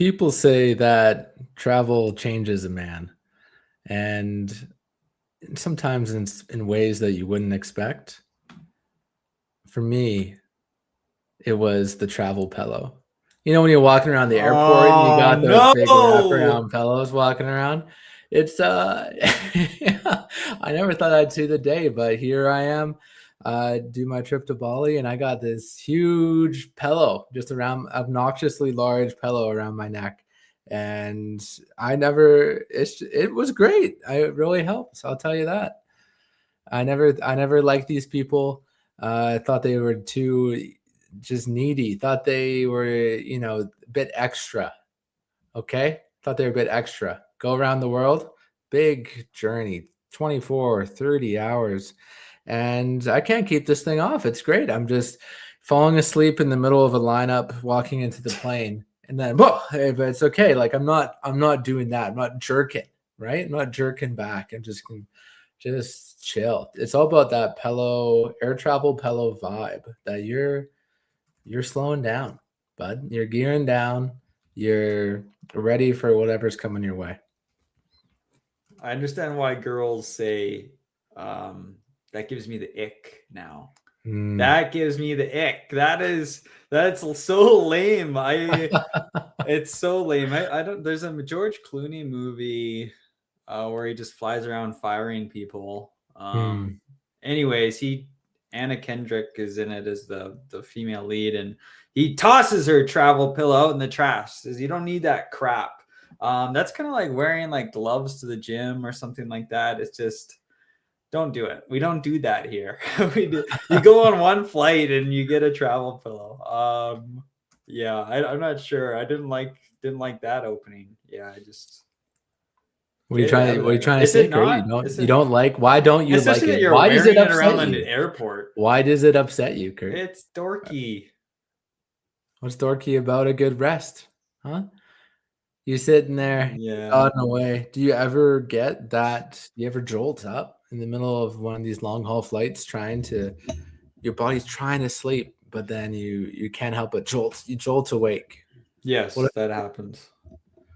People say that travel changes a man, and sometimes in ways that you wouldn't expect. For me, it was the travel pillow. You know, when you're walking around the airport and you Oh got those big no! wraparound pillows walking around. It's I never thought I'd see the day, but here I am. Do my trip to Bali, and I got this huge pillow, just around obnoxiously large pillow around my neck. And it was great. It really helps. I'll tell you that. I never liked these people. I thought they were too just needy. Thought they were, a bit extra. Okay. Thought they were a bit extra. Go around the world, big journey, 24, 30 hours. And I can't keep this thing off. It's great. I'm just falling asleep in the middle of a lineup, walking into the plane. And then, whoa, hey, but it's okay. Like I'm not doing that. I'm not jerking, right? I'm not jerking back. I'm just chill. It's all about that pillow, air travel pillow vibe that you're slowing down, bud. You're gearing down. You're ready for whatever's coming your way. I understand why girls say that gives me the ick now. Mm. That gives me the ick. That's so lame. It's so lame. I don't. There's a George Clooney movie where he just flies around firing people. Mm. Anyways, Anna Kendrick is in it as the female lead, and he tosses her travel pillow out in the trash. Says, "You don't need that crap." That's kind of like wearing like gloves to the gym or something like that. It's just don't do it. We don't do that here. You go on one flight and you get a travel pillow. Yeah, I'm not sure. I didn't like that opening. Yeah, I just What are you get it trying out to of what are you there. trying to Is say, it Kurt? not? Is You it? don't like why don't you like Especially that it? you're Why does it wearing it around upset an you? airport. Why does it upset you, Kurt? It's dorky. What's dorky about a good rest? Huh? You sitting there, Yeah. nodding away. Do you ever get that? Do you ever jolt up in the middle of one of these long haul flights, your body's trying to sleep, but then you can't help but jolt. You jolt awake. What Yes, if, that happens.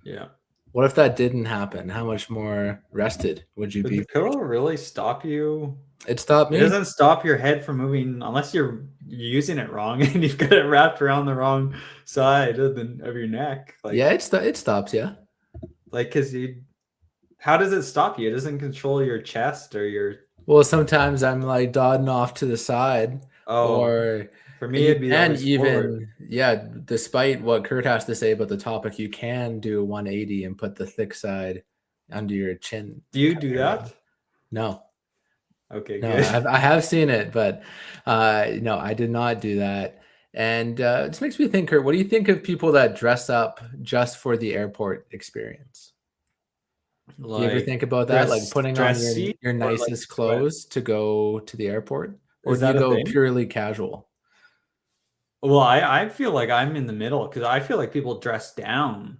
Yeah. what if that didn't happen? How much more rested would you Would the be? pillow really stop you? It stopped It me. doesn't stop your head from moving unless you're using it wrong and you've got it wrapped around the wrong side of your neck. Yeah, it stops. Yeah. Because how does it stop you? It doesn't control your chest or your. Well, sometimes I'm like dodging off to the side, Oh, or for me, you it'd be can always forward. even, yeah, despite what Kurt has to say about the topic, you can do a 180 and put the thick side under your chin Do you kind do of area. that? No, Okay, no, good. I have seen it, but no, I did not do that. And this makes me think, Kurt, what do you think of people that dress up just for the airport experience? Do you ever Like think about that, like dress putting on dressy your or like nicest sweat? clothes to go to the airport, or Is do you that a go thing? purely casual? Well, I feel like I'm in the middle because I feel like people dress down.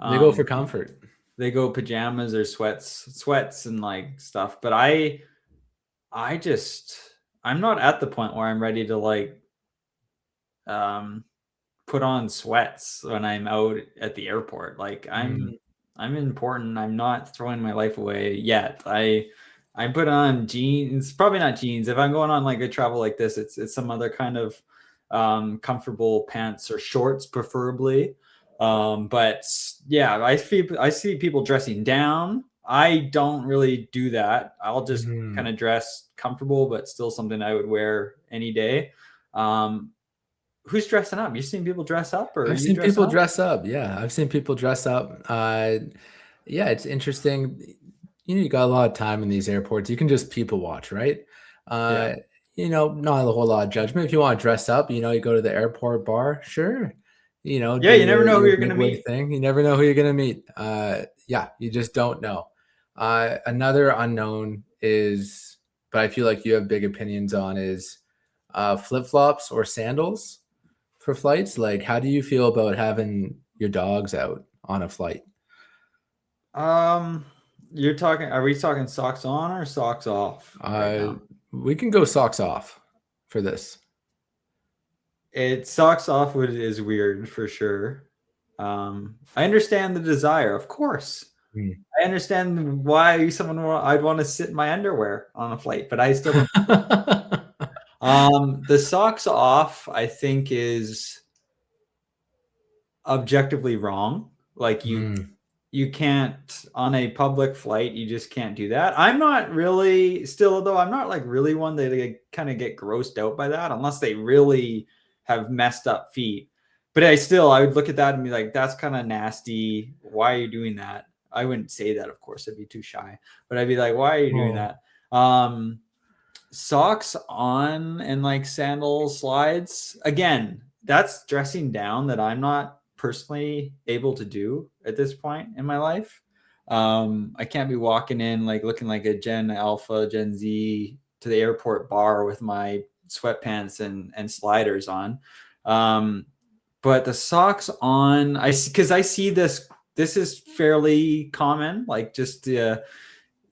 They go for Um, comfort. they go pajamas or sweats and like stuff. But I just I'm not at the point where I'm ready to like um put on sweats when I'm out at the airport. Like Mm, I'm important. I'm not throwing my life away yet. I put on jeans, probably not jeans. If I'm going on like a travel like this, it's some other kind of comfortable pants or shorts preferably. But yeah, I see people dressing down. I don't really do that. I'll just kind mhm. of dress comfortable, but still something I would wear any day. Um, who's dressing up? You seen people dress up, or are I've you seen dressing people up? dress up. Yeah, I've seen people dress up. Yeah, it's interesting. You got a lot of time in these airports. You can just people watch, right? Yeah, Uh, not a whole lot of judgment. If you want to dress up, you go to the airport bar, sure. yeah. Do You never know who your you're big gonna wig meet. thing. You never know who you're gonna meet. Yeah, you just don't know. Another unknown is, but I feel like you have big opinions on is flip-flops or sandals for flights? Like, how do you feel about having your dogs out on a flight? Um, you're talking. Are we talking socks on or socks off right Uh, now? we can go socks off for this. It socks off is weird for sure. I understand the desire, of course. Mm. I understand why I'd want to sit in my underwear on a flight, but I still don't. The socks off, I think, is objectively wrong. Like Mm. you can't on a public flight, you just can't do that. I'm not really still though, I'm not like really one that like, kind of get grossed out by that unless they really have messed up feet. But I would look at that and be like, that's kind of nasty. Why are you doing that? I wouldn't say that, of course, I'd be too shy, but I'd be like, why are you doing Oh. that? Socks on and like sandal slides again, that's dressing down that I'm not personally able to do at this point in my life. I can't be walking in like looking like a Gen Alpha, Gen Z to the airport bar with my sweatpants and sliders on. But the socks on, because I see this is fairly common, like just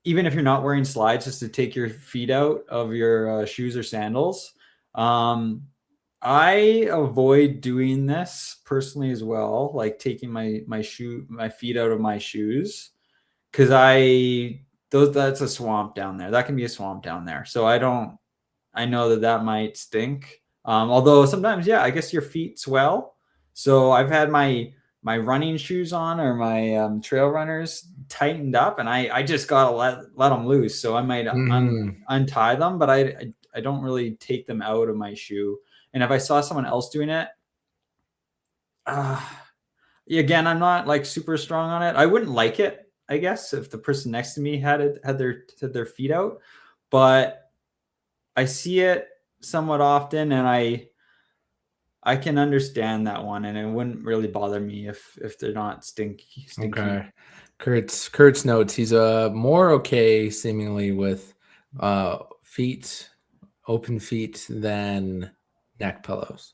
even if you're not wearing slides, just to take your feet out of your shoes or sandals. I avoid doing this personally as well, like taking my feet out of my shoes, because that's a swamp down there. That can be a swamp down there. So I know that might stink. Although sometimes, yeah, I guess your feet swell. So I've had my running shoes on or my trail runners tightened up, and I just gotta let them loose. So I might Mm-hmm. untie them, but I don't really take them out of my shoe. And if I saw someone else doing it, uh, again, I'm not like super strong on it. I wouldn't like it, I guess, if the person next to me had their feet out, but I see it somewhat often, and I can understand that one, and it wouldn't really bother me if they're not stinky feet. Okay. Kurt's notes. He's more okay seemingly with feet, open feet than neck pillows.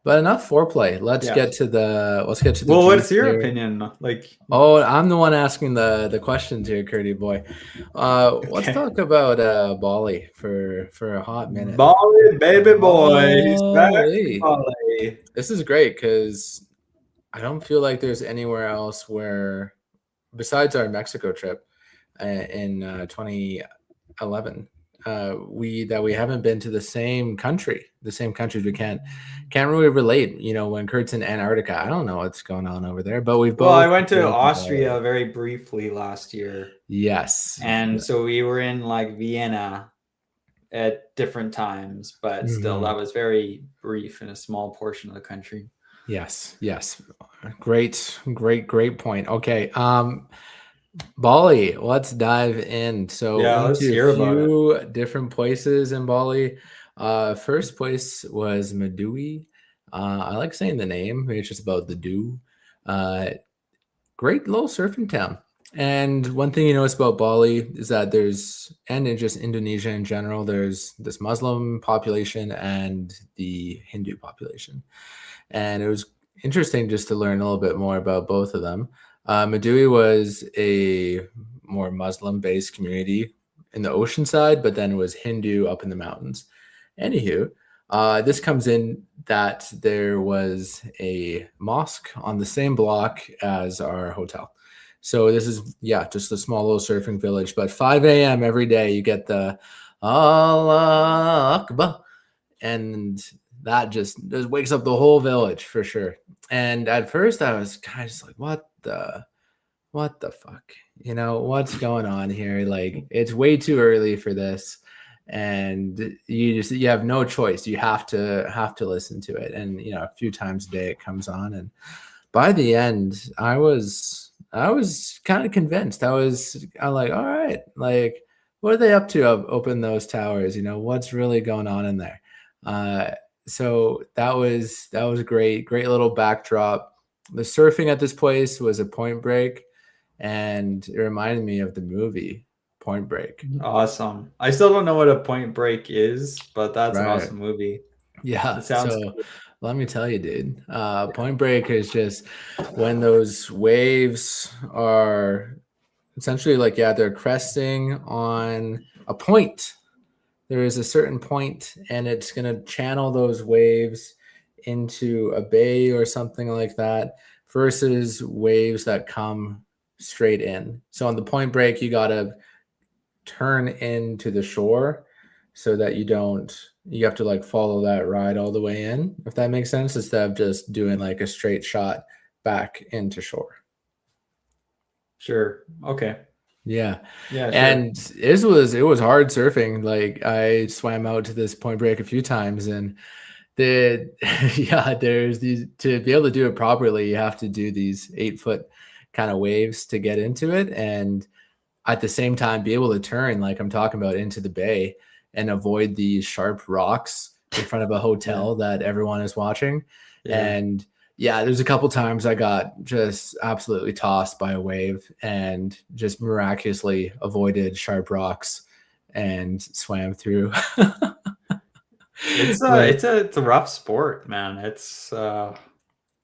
But enough foreplay. Yeah. Let's get to the Well, juice what's your here. opinion? Like, Oh, I'm the one asking the questions here, Curdy boy. Let's okay, talk about Bali for a hot minute. Bali, baby boys, back to Bali. Bali. This is great because I don't feel like there's anywhere else where, besides our Mexico trip in 2011, we haven't been to the same countries we can't really relate. You know, when Kurt's in Antarctica, I don't know what's going on over there, but we Well, I both went to grew up in Austria Bali. very briefly last year, Yes. and so we were in like Vienna at different times, but still, Mhm. that was very brief in a small portion of the country. Yes. Great point. Okay. Bali, let's dive in. So Yeah, went let's to a hear about it. few different places in Bali. First place was Madui. I like saying the name. It's just about the dew. Uh, Great little surfing town. And one thing you notice about Bali is that and in just Indonesia in general, there's this Muslim population and the Hindu population. And it was interesting just to learn a little bit more about both of them. Madui was a more Muslim-based community in the ocean side, but then it was Hindu up in the mountains. Anywho, this comes in that there was a mosque on the same block as our hotel. So this is, yeah, just a small little surfing village. But 5 a.m. every day, you get the Allah Akbar, and that just wakes up the whole village for sure. And at first, I was kind of just like, what the fuck? You know, what's going on here? Like, it's way too early for this. And you have no choice. You have to listen to it. And you know, a few times a day it comes on. And by the end, I was kind of convinced. I'm like, all right, like what are they up to? Open those towers, you know, what's really going on in there? Uh, so that was great little backdrop. The surfing at this place was a Point Break, and it reminded me of the movie Point Break. Awesome. I still don't know what a Point Break is, but that's an Right. awesome movie. It Yeah. sounds So let me tell you, dude. Point Break is just when those waves are essentially like, yeah, they're cresting on a point. There is a certain point, and it's going to channel those waves into a bay or something like that versus waves that come straight in. So on the point break, you got to turn into the shore so that you have to like follow that ride all the way in, if that makes sense, instead of just doing like a straight shot back into shore. Sure. Okay. Yeah. Yeah, sure. And it was hard surfing. Like I swam out to this point break a few times, and the yeah, there's these, to be able to do it properly, you have to do these 8 foot kind of waves to get into it. And at the same time be able to turn, like I'm talking about, into the bay and avoid these sharp rocks in front of a Yeah. hotel that everyone is watching. Yeah. And yeah, there's a couple times I got just absolutely tossed by a wave and just miraculously avoided sharp rocks and swam through. But It's a rough sport, man.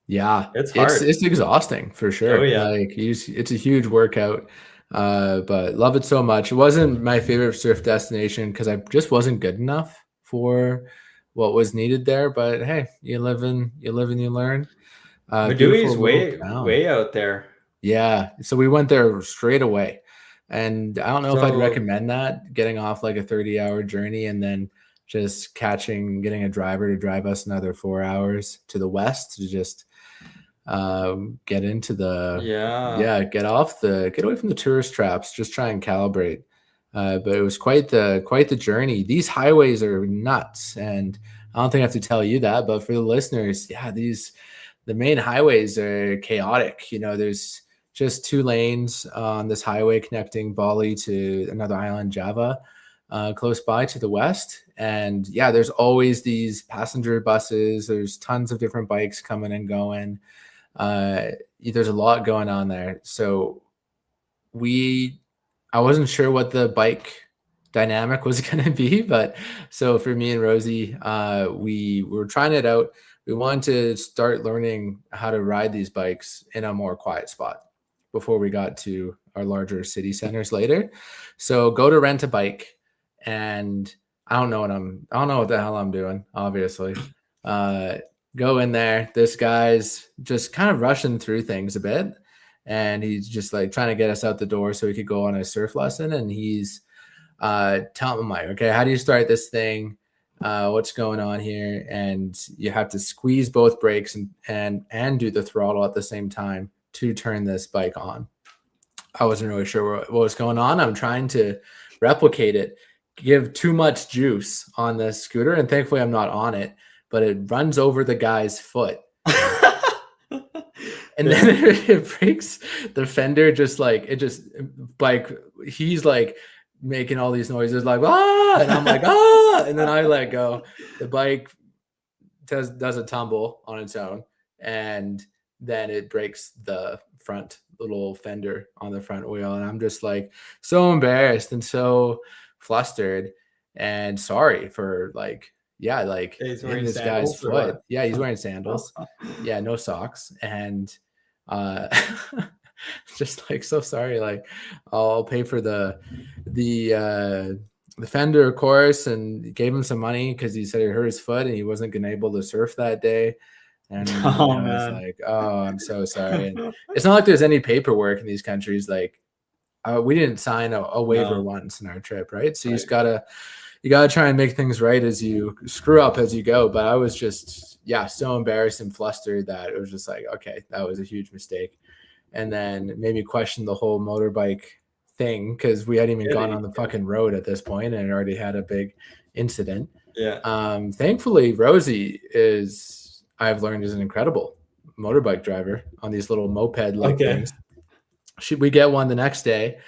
yeah, It's it's hard. it's exhausting for Oh sure. yeah. Like it's a huge workout, but love it so much. It wasn't my favorite surf destination because I just wasn't good enough for what was needed there. But hey, you live and you learn. Madui's Beautiful little way town. way out there. Yeah, so we went there straight away, and I don't know if I'd So recommend that, getting off like a 30-hour journey and then just getting a driver to drive us another 4 hours to the west to just get into the yeah. yeah, get away from the tourist traps, just try and calibrate. But it was quite the journey. These highways are nuts, and I don't think I have to tell you that, but for the listeners, yeah, the main highways are chaotic. There's just 2 lanes on this highway connecting Bali to another island, Java, close by to the west. And yeah, there's always these passenger buses. There's tons of different bikes coming and going. uh, there's a lot going on there. So we, I wasn't sure what the bike dynamic was going to be, but so for me and Rosie, we were trying it out. We wanted to start learning how to ride these bikes in a more quiet spot before we got to our larger city centers later. So go to rent a bike, and I don't know what the hell I'm doing, obviously. Uh, Go in there. This guy's just kind of rushing through things a bit, and he's just like trying to get us out the door so he could go on a surf lesson. And he's telling him like, okay, how do you start this thing? What's going on here? And you have to squeeze both brakes and do the throttle at the same time to turn this bike on. I wasn't really sure what was going on. I'm trying to replicate it, give too much juice on this scooter, and thankfully I'm not on it, but it runs over the guy's foot. And Yeah. then it breaks the fender, just like it just like he's like making all these noises like ah, and I'm like ah, and then I let go. The bike does a tumble on its own, and then it breaks the front little fender on the front wheel, and I'm just like so embarrassed and so flustered and sorry for like yeah, like He's hitting wearing this guy's sandals or what? foot. Yeah, he's wearing sandals. Yeah, no socks. And uh just like so sorry. Like I'll pay for the fender, of course, and gave him some money because he said he hurt his foot and he wasn't gonna able to surf that day. And Oh I was man. like, oh, I'm so sorry. And it's not like there's any paperwork in these countries. Like we didn't sign a waiver No. once in our trip, right? So Right. you gotta try and make things right as you screw up as you go. But I was just yeah, so embarrassed and flustered that it was just like, okay, that was a huge mistake. And then it made me question the whole motorbike thing because we hadn't even gone Kidding. on the fucking road at this point and it already had a big incident. Yeah. Thankfully, Rosie I've learned is an incredible motorbike driver on these little moped like Okay. things. We get one the next day.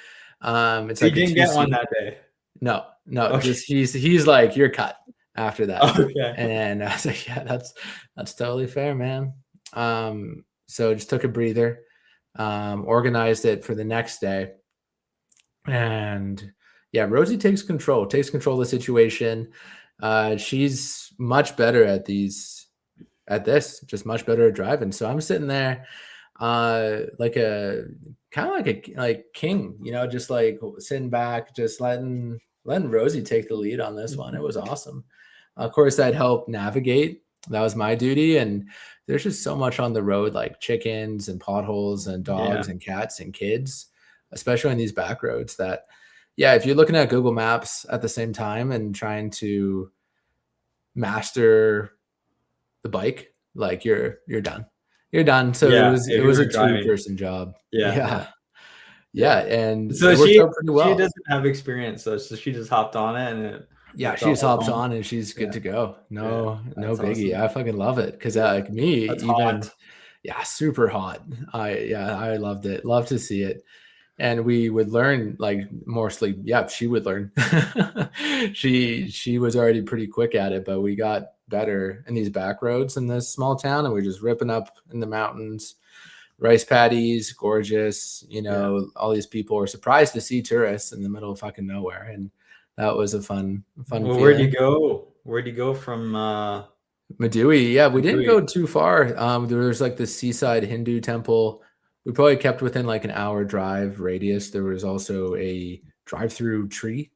It's He like a didn't two get one seat. that day. No, no, Okay. just he's like you're cut after that. Okay. And I was like, yeah, that's totally fair, man. So just took a breather, organized it for the next day, and yeah, Rosie takes control of the situation. She's much better at this, just much better at driving. So I'm sitting there, like a kind of like king, just like sitting back, just letting Rosie take the lead on this one. It was awesome. Of course, that helped navigate my duty. And there's just so much on the road, like chickens and potholes and dogs Yeah. and cats and kids, especially on these back roads that, yeah, if you're looking at Google Maps at the same time and trying to master the bike, like you're done. You're done. So Yeah. it If you was a were driving. two-person job. Yeah. Yeah. Yeah. Yeah. Yeah. And So it worked out pretty she well. doesn't have experience, so she just hopped on it and Yeah, it she felt just like hops home. on and she's good Yeah. to go. Yeah. No That's biggie. awesome. I fucking love it because Yeah. like me, That's even hot. yeah, super hot. I loved it. Love to see it. And we would learn like more sleep. Yeah, she would learn. She was already pretty quick at it, but we got better in these back roads in this small town, and we're just ripping up in the mountains. Rice paddies, gorgeous. Yeah. All these people were surprised to see tourists in the middle of fucking nowhere, and that was a fun Well, where'd you feeling. go? Where'd you go from Madui, yeah, we didn't Dewey? go too far. There was like the seaside Hindu temple. We probably kept within like an hour drive radius. There was also a drive-through tree,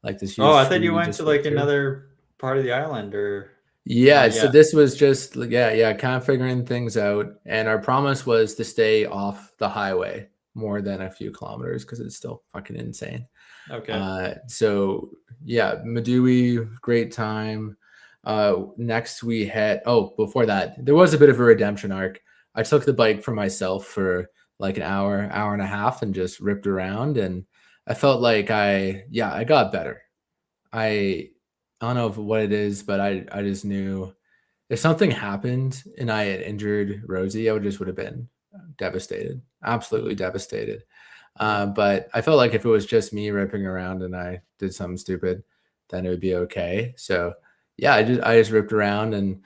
like this Oh, I huge thought tree you you went just to went like through. another part of the island or Yeah, not so yet. this was just yeah, kind of figuring things out. And our promise was to stay off the highway more than a few kilometers because it's still fucking insane. Okay. So yeah, Madui, great time. Next we had before that, there was a bit of a redemption arc. I took the bike for myself for like an hour and a half and just ripped around and I felt like I got better. I I don't know what it is, but I just knew if something happened and I had injured Rosie, I would have been devastated, absolutely Mm, devastated. yeah. But I felt like if it was just me ripping around and I did something stupid, then it would be okay. So yeah, I just ripped around and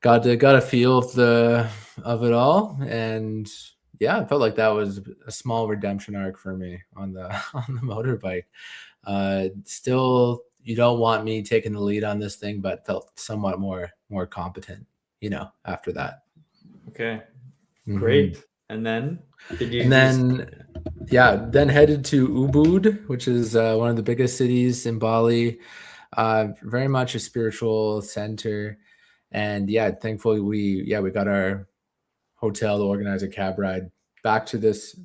got a feel of it all, and yeah, I felt like that was a small redemption arc for me on the on the motorbike. Still, you don't want me taking the lead on this thing, but felt somewhat more competent, after that. Okay. Mhm. Great. And then did you And just then yeah, then headed to Ubud, which is one of the biggest cities in Bali. Very much a spiritual center, and yeah, thankfully we got our hotel to organize a cab ride back to this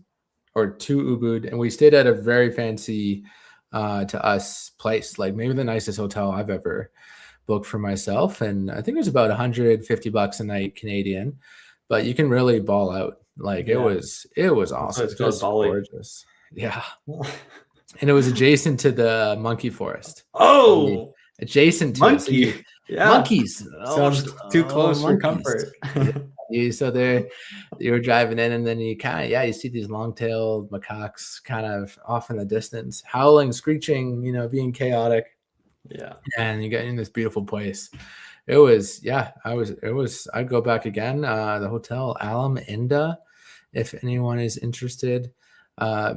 or to Ubud, and we stayed at a very fancy to us place, like maybe the nicest hotel I've ever booked for myself, and I think it was about 150 bucks a night Canadian, but you can really ball out. Like yeah, it was that's why awesome, it's called just Bali. gorgeous. Yeah, and it was adjacent to the monkey forest. You- Oh, Adjacent to it, so you monkey. Yeah. monkeys. Sounds too close for Monkeys. comfort. Yeah, so there you were driving in and then you kind of you see these long-tailed macaques kind of off in the distance, howling, screeching, being chaotic, Yeah. and you get in this beautiful place. It was, yeah, I'd go back again. The hotel Alam Inda, if anyone is interested.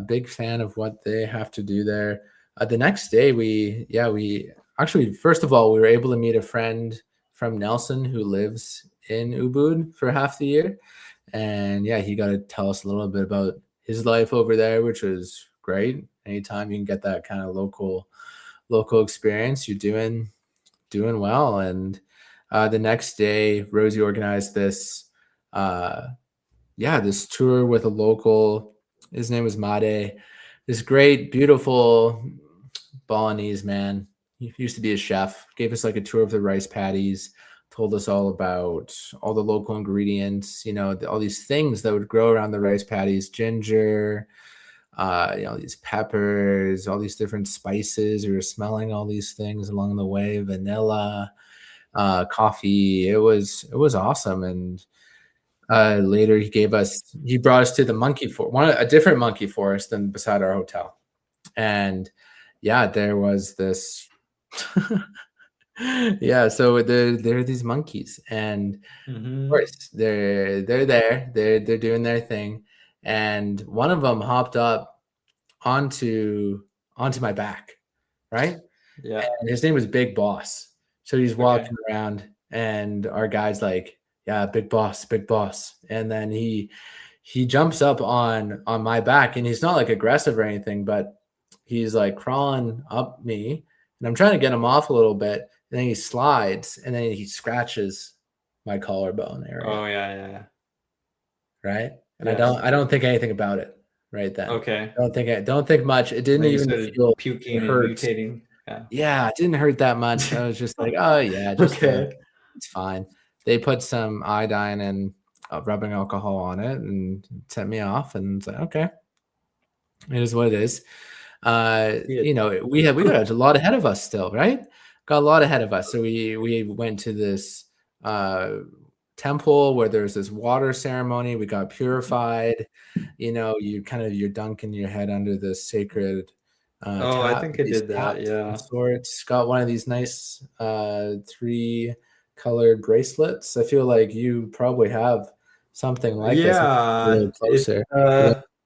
Big fan of what they have to do there. The next day we actually, first of all, we were able to meet a friend from Nelson who lives in Ubud for half the year. And yeah, he got to tell us a little bit about his life over there, which was great. Anytime you can get that kind of local experience, you're doing well. And the next day, Rosie organized uh, this tour with a local. His name was Made. This great, beautiful Balinese man. He used to be a chef. Gave us like a tour of the rice paddies. Told us all about all the local ingredients. All these things that would grow around the rice paddies: ginger, these peppers, all these different spices. We were smelling all these things along the way, vanilla, coffee. It was awesome. And later he brought us to the monkey forest, a different monkey forest than beside our hotel. And yeah, there was this. Yeah, so there are these monkeys, and of Hmm. course they're there, they're doing their thing, and one of them hopped up onto my back, right? Yeah. And his name was Big Boss. So he's Okay. walking around, and our guy's like, "Yeah, Big Boss, Big Boss." And then he jumps up on my back, and he's not like aggressive or anything, but he's like crawling up me, and I'm trying to get him off a little bit. And then he slides, and then he scratches my collarbone area, Oh yeah, yeah. right? And Yes. I don't think anything about it right then. Okay. Don't think much. It didn't Then you even started feel it puking and hurt. mutating. Yeah. Yeah, it didn't hurt that much. I was just like, oh yeah, just Okay. it's fine. They put some iodine and rubbing alcohol on it and sent me off, and it's like, okay, it is what it is. Good. We got a lot ahead of us still, right? Got a lot ahead of us. So we went to this uh, temple where there's this water ceremony. We got purified. You're dunking your head under this sacred Oh, I think I these did that. taps of Yeah. sorts. Got one of these nice three colored bracelets. I feel like you probably have something like this. A Yeah. little closer.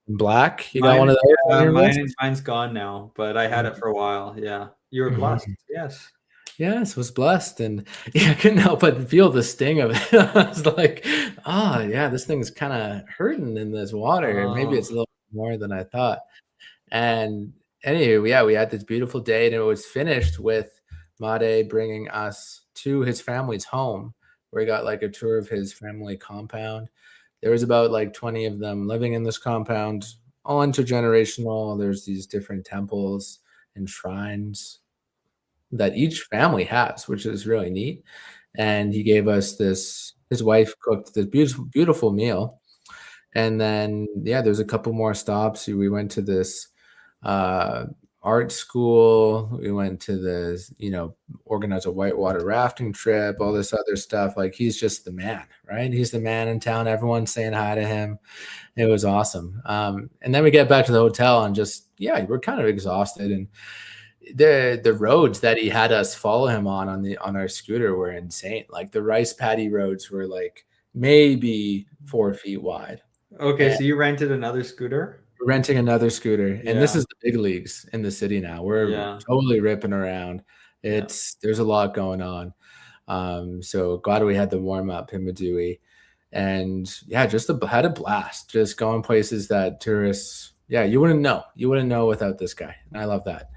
Black. You got one Mine, of those on yeah, your wrist? mine's gone now, but I had it for a while. Yeah. You were blessed. Mhm. Yes. Yes, was blessed, and yeah, I couldn't help but feel the sting of it. I was like, "Oh, yeah, this thing's kinda hurting in this water. Maybe Oh, it's a little more than I thought." And anyway, yeah, we had this beautiful day, and it was finished with Made bringing us to his family's home, where he got, like, a tour of his family compound. There was about, like, 20 of them living in this compound, all intergenerational. There's these different temples and shrines that each family has, which is really neat. And he gave us this his wife cooked this beautiful meal. And then, yeah, there's a couple more stops. We went to this uh, art school. We went to this, organize a whitewater rafting trip, all this other stuff. Like he's just the man, right? He's the man in town. Everyone's saying hi to him. It was awesome. And then we get back to the hotel and just, yeah, we're kind of exhausted. And the roads that he had us follow him on our scooter were insane. Like the rice paddy roads were like maybe 4 feet wide. okay. And So you rented another scooter? we're renting another scooter, and this Yeah. is the big leagues in the city now. We're Yeah. totally ripping around. Yeah. There's a lot going on. So glad we had the warm up in Madui, and yeah, had a blast. Just going places that tourists, yeah, you wouldn't know without this guy. And I love that.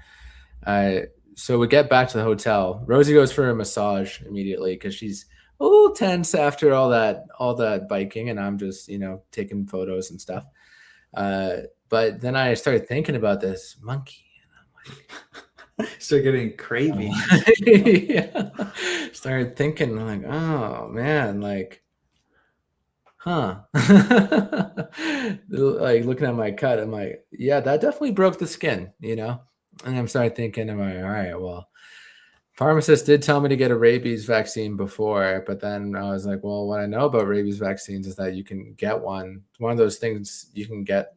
Uh, so we get back to the hotel. Rosie goes for a massage immediately because she's a little tense after all that biking, and I'm just taking photos and stuff. But then I started thinking about this monkey. Start getting cravings. Yeah. Started thinking like, oh man, like, huh? Like looking at my cut, I'm like, yeah, that definitely broke the skin. And I'm started thinking, I'm like, all right, well, pharmacist did tell me to get a rabies vaccine before, but then I was like, well, what I know about rabies vaccines is that you can get one. It's one of those things you can get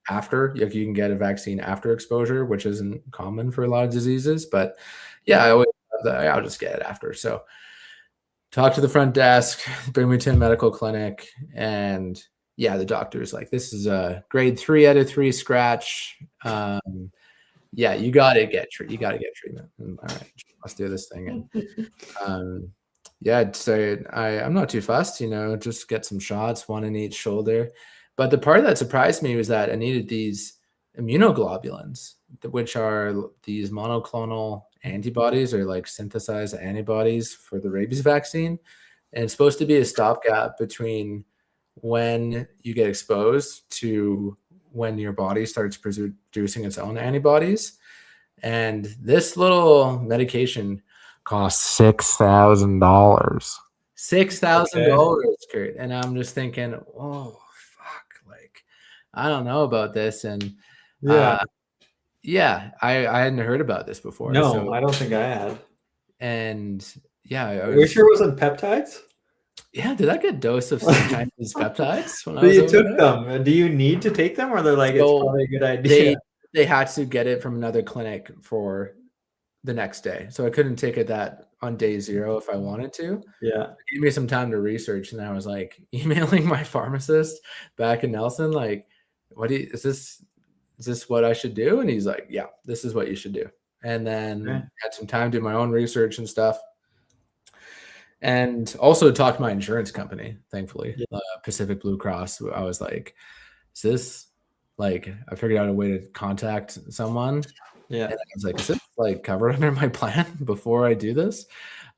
after, like you can get a vaccine after exposure, which isn't common for a lot of diseases. But yeah, I always thought that I'll just get it after. So talk to the front desk, bring me to a medical clinic, and yeah, the doctor's like, this is a grade 3 out of 3 scratch. Yeah, you gotta get treatment. All right, let's do this thing. And yeah, so I'm not too fussed, just get some shots, one in each shoulder. But the part that surprised me was that I needed these immunoglobulins, which are these monoclonal antibodies or like synthesized antibodies for the rabies vaccine. And it's supposed to be a stopgap between when you get exposed to when your body starts producing its own antibodies. And this little medication costs $6,000. Okay. $6,000, Kurt. And I'm just thinking, oh fuck, like I don't know about this. And Yeah. uh yeah, I hadn't heard about this before. No, So I don't think I had. and yeah, I Are you was sure it wasn't peptides? yeah, did I get a dose of some Chinese peptides when I So was you over took there? them. Do you need to take them, or they're like it's So probably a good idea? they had to get it from another clinic for the next day. So I couldn't take it that on day 0 if I wanted to. Yeah. It gave me some time to research, and I was like emailing my pharmacist back in Nelson, like, is this what I should do? And he's like, yeah, this is what you should do. And Okay. then had some time to do my own research and stuff. And also talked to my insurance company, thankfully, Yeah. Pacific Blue Cross. I was like, is this like, I figured out a way to contact someone. Yeah. And I was like, is this like covered under my plan before I do this?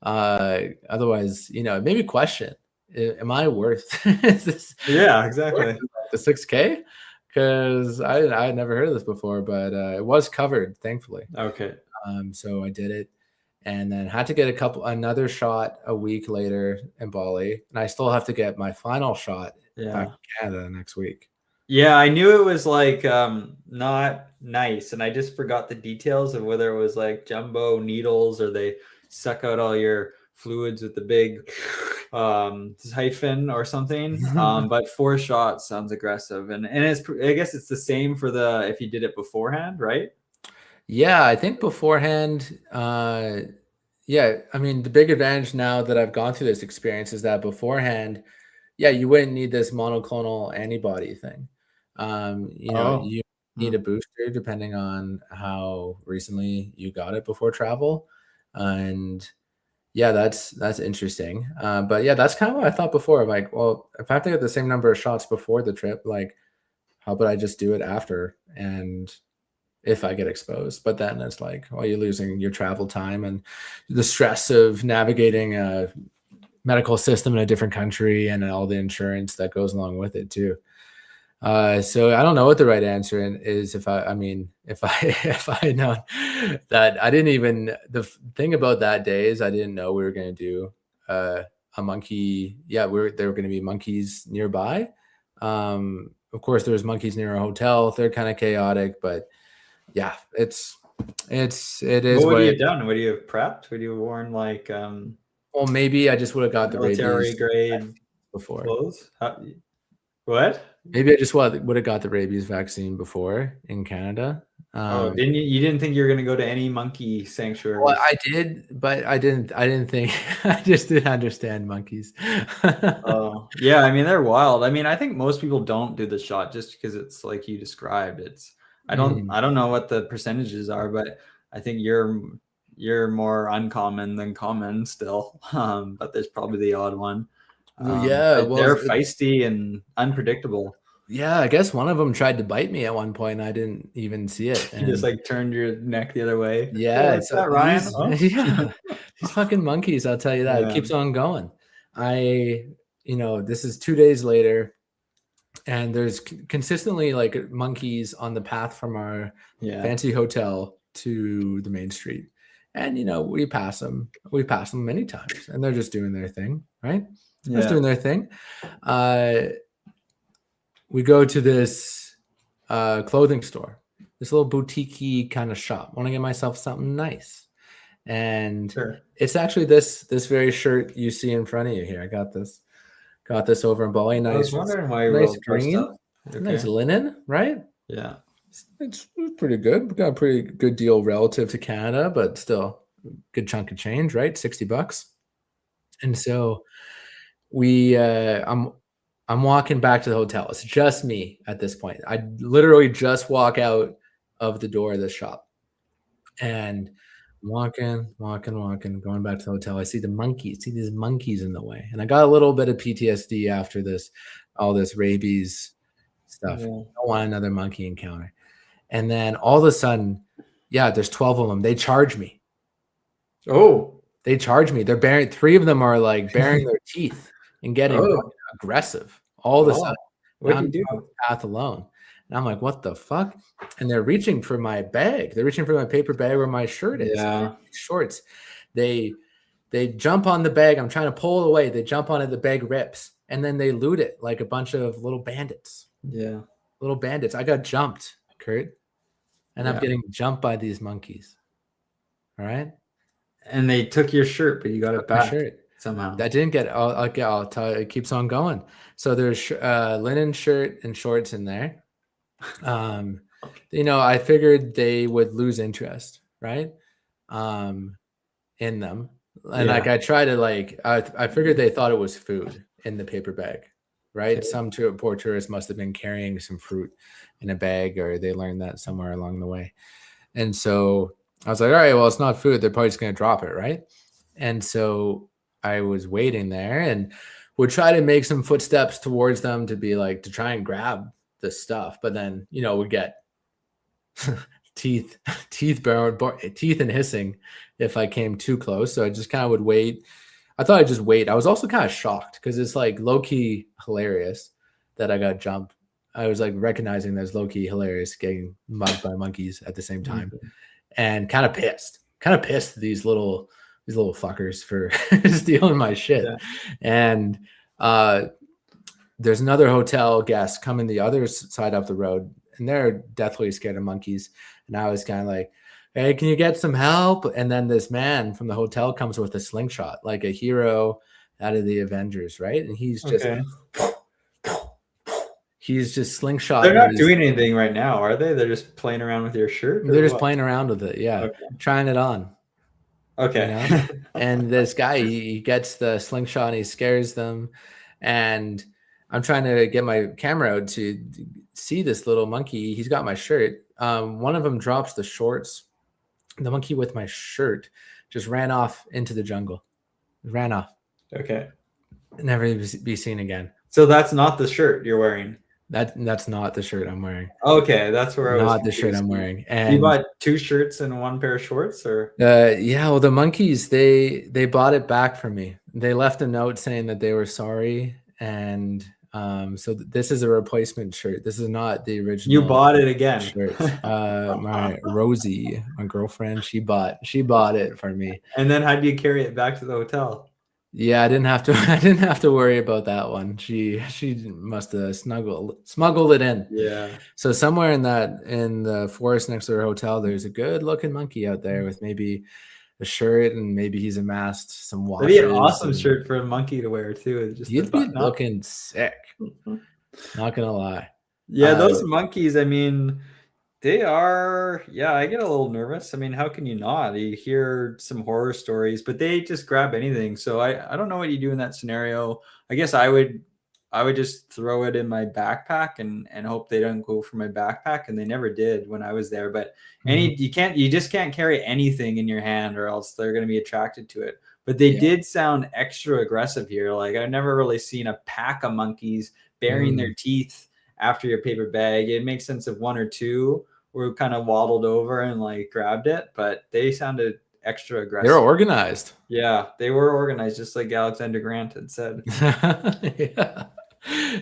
Otherwise, it made me question, am I worth this Yeah, worth exactly. the 6K? Because I had never heard of this before, but it was covered, thankfully. Okay. So I did it, and then had to get another shot a week later in Bali, and I still have to get my final shot back Yeah. in Canada next week. Yeah, I knew it was like not nice, and I just forgot the details of whether it was like jumbo needles or they suck out all your fluids with the big siphon or something. But 4 shots sounds aggressive, and I guess it's the same for the if you did it beforehand, right? Yeah, I think beforehand, yeah, I mean, the big advantage now that I've gone through this experience is that beforehand, yeah, you wouldn't need this monoclonal antibody thing. Oh. You need a booster depending on how recently you got it before travel. And yeah, that's interesting. But yeah, that's kind of what I thought before. Like, well, if I have to get the same number of shots before the trip, like, how about I just do it after? And if I get exposed. But then it's like, well, you're losing your travel time and the stress of navigating a medical system in a different country and all the insurance that goes along with it too. So I don't know what the right answer is. If I mean, if I if I had known that, I didn't even the thing about that day is I didn't know we were going to do a monkey. Yeah, there were going to be monkeys nearby. Of course, there's monkeys near our hotel. They're kind of chaotic, but yeah, it is What would what you it. have done? Would you have prepped? Would you have worn like Well, maybe I just would have got the military rabies grade vaccine before. clothes? What? Maybe I just would have got the rabies vaccine before in Canada. Oh, Um, didn't you? You didn't think you were going to go to any monkey well, sanctuaries? I did, but I didn't. I didn't think. I just didn't understand monkeys. Oh, yeah. I mean, they're wild. I mean, I think most people don't do the shot just because it's like you described. Mm. I don't know what the percentages are, but I think you're more uncommon than common still. But there's probably the odd one. Yeah, But well, they're feisty and unpredictable. yeah. I guess one of them tried to bite me at one point. And I didn't even see it, You just and like turned your neck the other way. Hey, yeah, what's it's that, Ryan? these. Oh, Yeah, these fucking monkeys. I'll tell you that. It yeah, keeps on going. I, this is 2 days later, and there's consistently like monkeys on the path from our yeah, fancy hotel to the main street, and we pass them. We pass them many times, and they're just doing their thing, right? They're just yeah. doing their thing. We go to this clothing store, this little boutique kind of shop. Want to get myself something nice, and Sure. it's actually this very shirt you see in front of you here. I got this over in Bali. I was Nice, wondering why you were nice all dressed green, up. You nice okay? linen, right? Yeah. It's pretty good. We got a pretty good deal relative to Canada, but still good chunk of change, right? $60. And so we I'm walking back to the hotel. It's just me at this point. I literally just walk out of the door of the shop, and walking, going back to the hotel. I see these monkeys in the way. And I got a little bit of PTSD after all this rabies stuff. Yeah. I don't want another monkey encounter. And then all of a sudden, yeah, there's 12 of them. They charge me. Oh. They charge me. Three of them are like baring their teeth and getting Oh. aggressive all of a sudden. Wow. Now What'd I'm you on do? the path alone. And I'm like, what the fuck? And they're reaching for my bag. They're reaching for my paper bag where my shirt is, Yeah. shorts. They jump on the bag. I'm trying to pull it away. They jump on it. The bag rips. And then they loot it like a bunch of little bandits. Yeah. Little bandits. I got jumped, Kurt. And I'm Yeah. getting jumped by these monkeys. All right. And they took your shirt, but you got it My back shirt. somehow. I didn't get it. I'll tell you, it keeps on going. So there's linen shirt and shorts in there. I figured they would lose interest, right? In them. And Yeah. like I try to I figured they thought it was food in the paper bag, right? Okay. Some poor tourist must have been carrying some fruit in a bag, or they learned that somewhere along the way. And so I was like, all right, well, it's not food. They're probably just going to drop it, right? And so I was waiting there and would try to make some footsteps towards them to be like, to try and grab the stuff. But then, would get teeth, teeth and hissing if I came too close. So I just kind of would wait. I thought I'd just wait. I was also kind of shocked because it's like low key hilarious that I got jumped. I was like recognizing that's low key hilarious getting mugged by monkeys at the same time, and kind of pissed these little fuckers for stealing my shit. Yeah. And there's another hotel guest coming the other side up the road, and they're deathly scared of monkeys. And I was kind of like, hey, can you get some help? And then this man from the hotel comes with a slingshot, like a hero out of the Avengers, right? And he's just slingshot. They're not doing anything right now, are they? They're just playing around with your shirt? They're just playing around with it. Yeah. Okay. Trying it on. Okay. You know? And this guy, he gets the slingshot and he scares them. And I'm trying to get my camera out to see this little monkey. He's got my shirt. One of them drops the shorts. The monkey with my shirt just ran off into the jungle. Ran off. Okay. Never be seen again. So that's not the shirt you're wearing. That's not the shirt I'm wearing. Okay, that's where I was. Not the shirt I'm wearing. And you bought 2 shirts and 1 pair of shorts, or? Yeah, well, the monkeys they bought it back for me. They left a note saying that they were sorry, and so this is a replacement shirt. This is not the original. You bought it again. Shirt. My Rosie, my girlfriend, she bought it for me. And then how do you carry it back to the hotel? Yeah, I didn't have to worry about that one. She must have smuggled it in. Yeah. So somewhere in the forest next to her hotel, there's a good looking monkey out there with maybe a shirt, and maybe he's amassed some watches. That'd be an awesome shirt for a monkey to wear too. Just you'd be looking sick. Not gonna lie. Yeah, those monkeys, I mean, they are, yeah, I get a little nervous. I mean, how can you not? You hear some horror stories, but they just grab anything. So I don't know what you do in that scenario. I guess I would just throw it in my backpack and hope they don't go for my backpack. And they never did when I was there. But you just can't carry anything in your hand, or else they're going to be attracted to it. But they did sound extra aggressive here. Like, I've never really seen a pack of monkeys burying their teeth after your paper bag. It makes sense if 1 or 2 were kind of waddled over and like grabbed it, but they sounded extra aggressive. They're organized. Yeah, they were organized, just like Alexander Grant had said.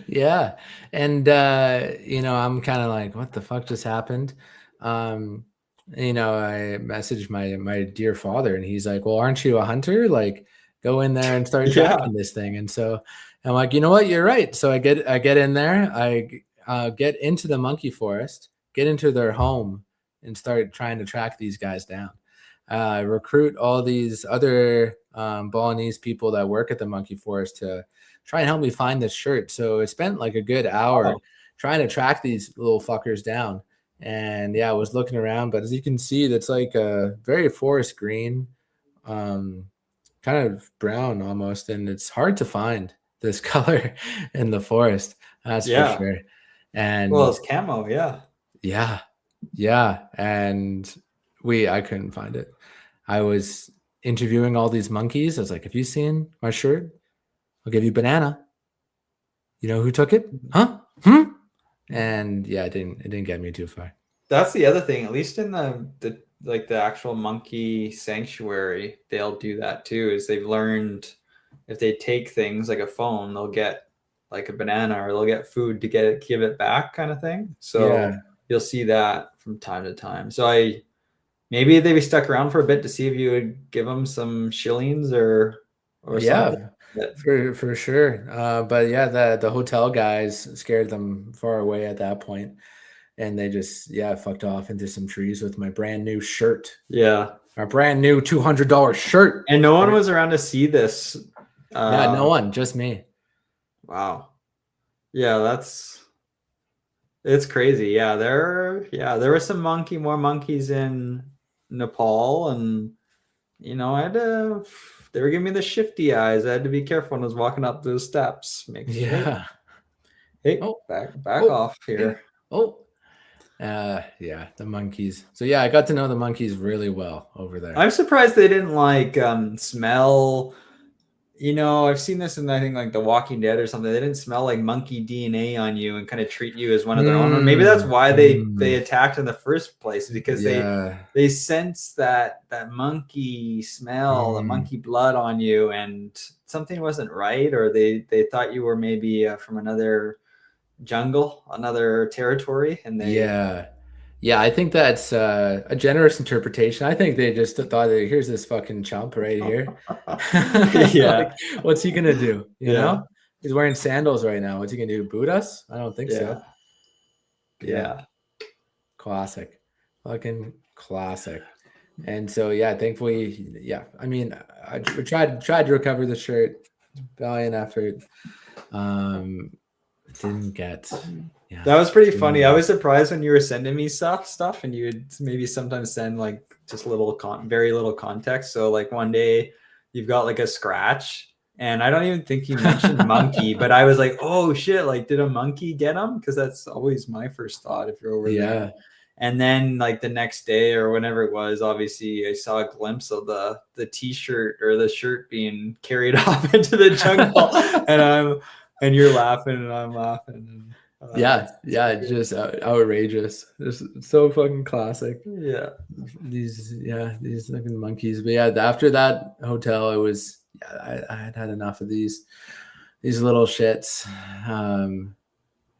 Yeah. And I'm kind of like, what the fuck just happened? I messaged my dear father, and he's like, well, aren't you a hunter? Like, go in there and start tracking this thing. And so I'm like, you know what, you're right. So I get in there, I get into the monkey forest, get into their home, and start trying to track these guys down. Recruit all these other Balinese people that work at the monkey forest to try and help me find this shirt. So I spent like a good hour trying to track these little fuckers down. And yeah, I was looking around, but as you can see, that's like a very forest green, kind of brown almost, and it's hard to find this color in the forest. That's for sure. And well, it's camo, yeah. And I couldn't find it. I was interviewing all these monkeys. I was like, have you seen my shirt? I'll give you banana. You know who took it? Huh? And yeah, it didn't get me too far. That's the other thing. At least in the actual monkey sanctuary, they'll do that too. Is they've learned if they take things like a phone, they'll get like a banana, or they'll get food to give it back, kind of thing. So you'll see that from time to time. So maybe they'd be stuck around for a bit to see if you would give them some shillings or something. For sure. But yeah, the hotel guys scared them far away at that point, and they just fucked off into some trees with my brand new shirt. Yeah, our brand new $200 shirt. And no one was around to see this. No one, just me. Wow. Yeah, it's crazy. Yeah, there were some more monkeys in Nepal, and they were giving me the shifty eyes. I had to be careful when I was walking up those steps. Hey, back off here. The monkeys. So yeah, I got to know the monkeys really well over there. I'm surprised they didn't like smell You know, I've seen this in I think like The Walking Dead or something. They didn't smell like monkey DNA on you and kind of treat you as one of their own. Or maybe that's why they attacked in the first place, because Yeah. they sense that monkey smell, the Mm. monkey blood on you, and something wasn't right, or they thought you were maybe from another jungle, another territory, and they Yeah. Yeah, I think that's a generous interpretation. I think they just thought that here's this fucking chump right here. yeah, Like, what's he gonna do? You yeah, know? He's wearing sandals right now. What's he gonna do? Boot us? I don't think yeah, so. Yeah. yeah. Classic. Fucking classic. And so yeah, thankfully, yeah. I mean, I tried to recover the shirt. Valiant effort. Um didn't get yeah. That was pretty Didn't funny. I get was surprised when you were sending me stuff, and you would maybe sometimes send like just very little context. So like one day you've got like a scratch, and I don't even think you mentioned monkey, but I was like, oh shit, like did a monkey get him? Because that's always my first thought if you're over there. yeah. And then like the next day or whenever it was, obviously I saw a glimpse of the t-shirt or the shirt being carried off into the jungle, and you're laughing and I'm laughing. And, Yeah, it's yeah, pretty good. just outrageous. Just so fucking classic. Yeah. These fucking monkeys. But yeah, after that hotel, it was yeah, I had had enough of these little shits.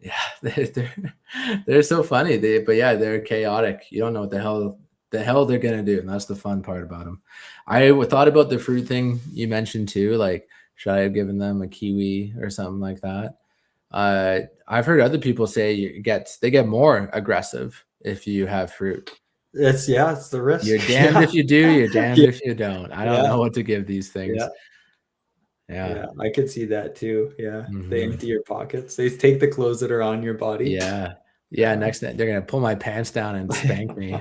Yeah, they're so funny. But yeah, they're chaotic. You don't know what the hell they're gonna do, and that's the fun part about them. I thought about the fruit thing you mentioned too. Like, should I have given them a kiwi or something like that? I've heard other people say they get more aggressive if you have fruit. It's the risk. You're damned if you do, you're damned Yeah. if you don't. I don't Yeah. know what to give these Yeah. things. Yeah. Yeah. I could see that too. Yeah. They Mhm. empty your pockets. They take the clothes that are on your body. Yeah. Yeah. Next thing they're gonna pull my pants down and spank me.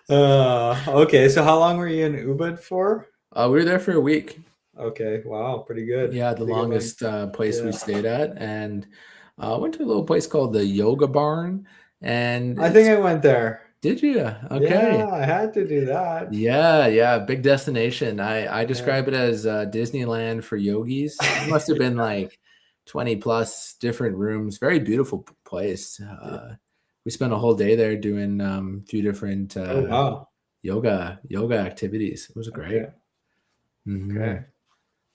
Okay. So how long were you in Ubud for? We were there for a week. Okay. Wow. Pretty good. Yeah, the Pretty good length. longest place we Yeah. stayed at, and went to a little place called the Yoga Barn. And I think it's I went there. did you? Yeah, Okay. I had to do that. Yeah, yeah, big destination. I Yeah. describe it as Disneyland for yogis. It must have been like 20 plus different rooms. Very beautiful place. Yeah. We spent a whole day there doing a few different Oh wow. yoga activities. It was great. Okay. Hmm. Okay.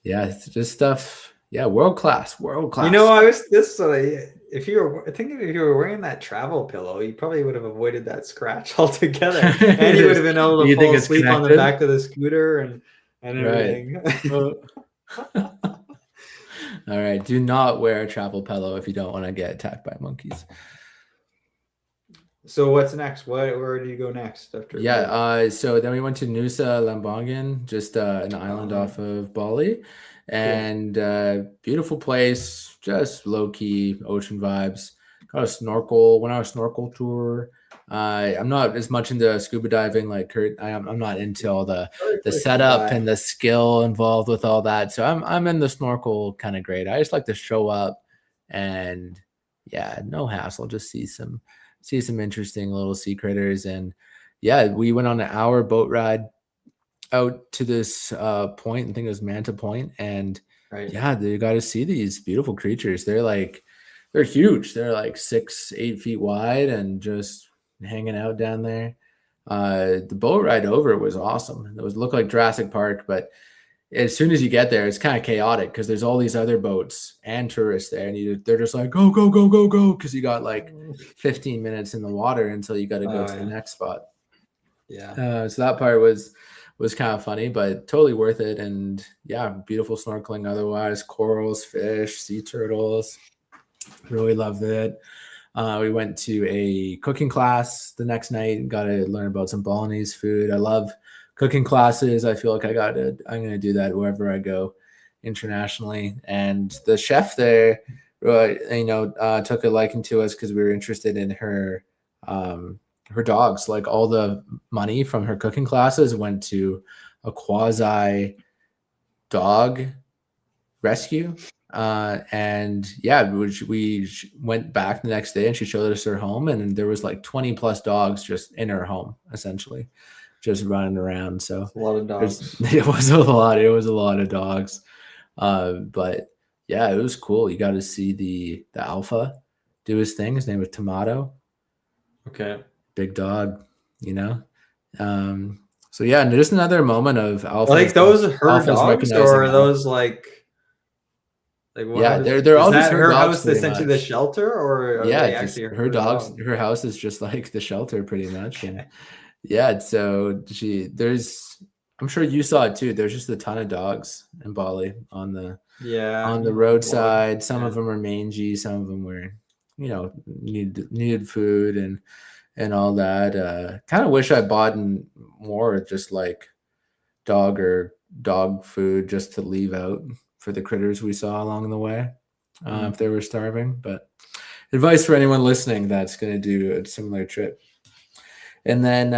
Yeah, it's just stuff. Yeah, world class, world class. You know, I was this if you were I think if you were wearing that travel pillow, you probably would have avoided that scratch altogether. And you would have been able to You think fall it's asleep on the connected? back of the scooter and Right. everything. All right. Do not wear a travel pillow if you don't want to get attacked by monkeys. So what's next? Where do you go next after? Yeah. So then we went to Nusa Lembongan, just an island off of Bali, and beautiful place, just low key ocean vibes. Got a snorkel. Went on a snorkel tour. I'm not as much into scuba diving like Kurt. I'm not into all the setup and the skill involved with all that. So I'm in the snorkel kind of grade. I just like to show up and yeah, no hassle. Just see some interesting little sea critters. And yeah, we went on an hour boat ride out to this point. I think it was Manta Point, and yeah, you got to see these beautiful creatures. They're huge. They're like 6-8 feet wide and just hanging out down there. The boat ride over was awesome. It looked like Jurassic Park, but as soon as you get there, it's kind of chaotic because there's all these other boats and tourists there, and they're just like go go go go go because you got like 15 minutes in the water until you got to go to the next spot. Yeah. So that part was kind of funny, but totally worth it. And yeah, beautiful snorkeling. Otherwise, corals, fish, sea turtles. Really loved it. We went to a cooking class the next night. Got to learn about some Balinese food. I love cooking classes. I feel like I'm going to do that wherever I go internationally. And the chef there, took a liking to us because we were interested in her dogs. Like all the money from her cooking classes went to a quasi dog rescue. And yeah, we went back the next day and she showed us her home, and there was like 20 plus dogs just in her home, essentially. just running around. So It's a lot of dogs. it was a lot. It was a lot of dogs. But yeah, it was cool. You got to see the alpha do his thing. His name was Tomato. Okay. Big dog, you know. So yeah, and just another moment of Like those her alphas dogs, recognizing or are those like what? yeah, How they're is all just that her her dogs house pretty essentially the much. shelter, or are Yeah, they just actually her her dogs. dog? Her house is just like the shelter pretty much, and Okay. yeah. So there's. I'm sure you saw it too. There's just a ton of dogs in Bali Yeah, on the on the blog. roadside. Some Yeah. of them are mangy. Some of them were, needed food and all that. Kind of wish I bought more just like dog food just to leave out for the critters we saw along the way if they were starving. But advice for anyone listening that's going to do a similar trip. And then,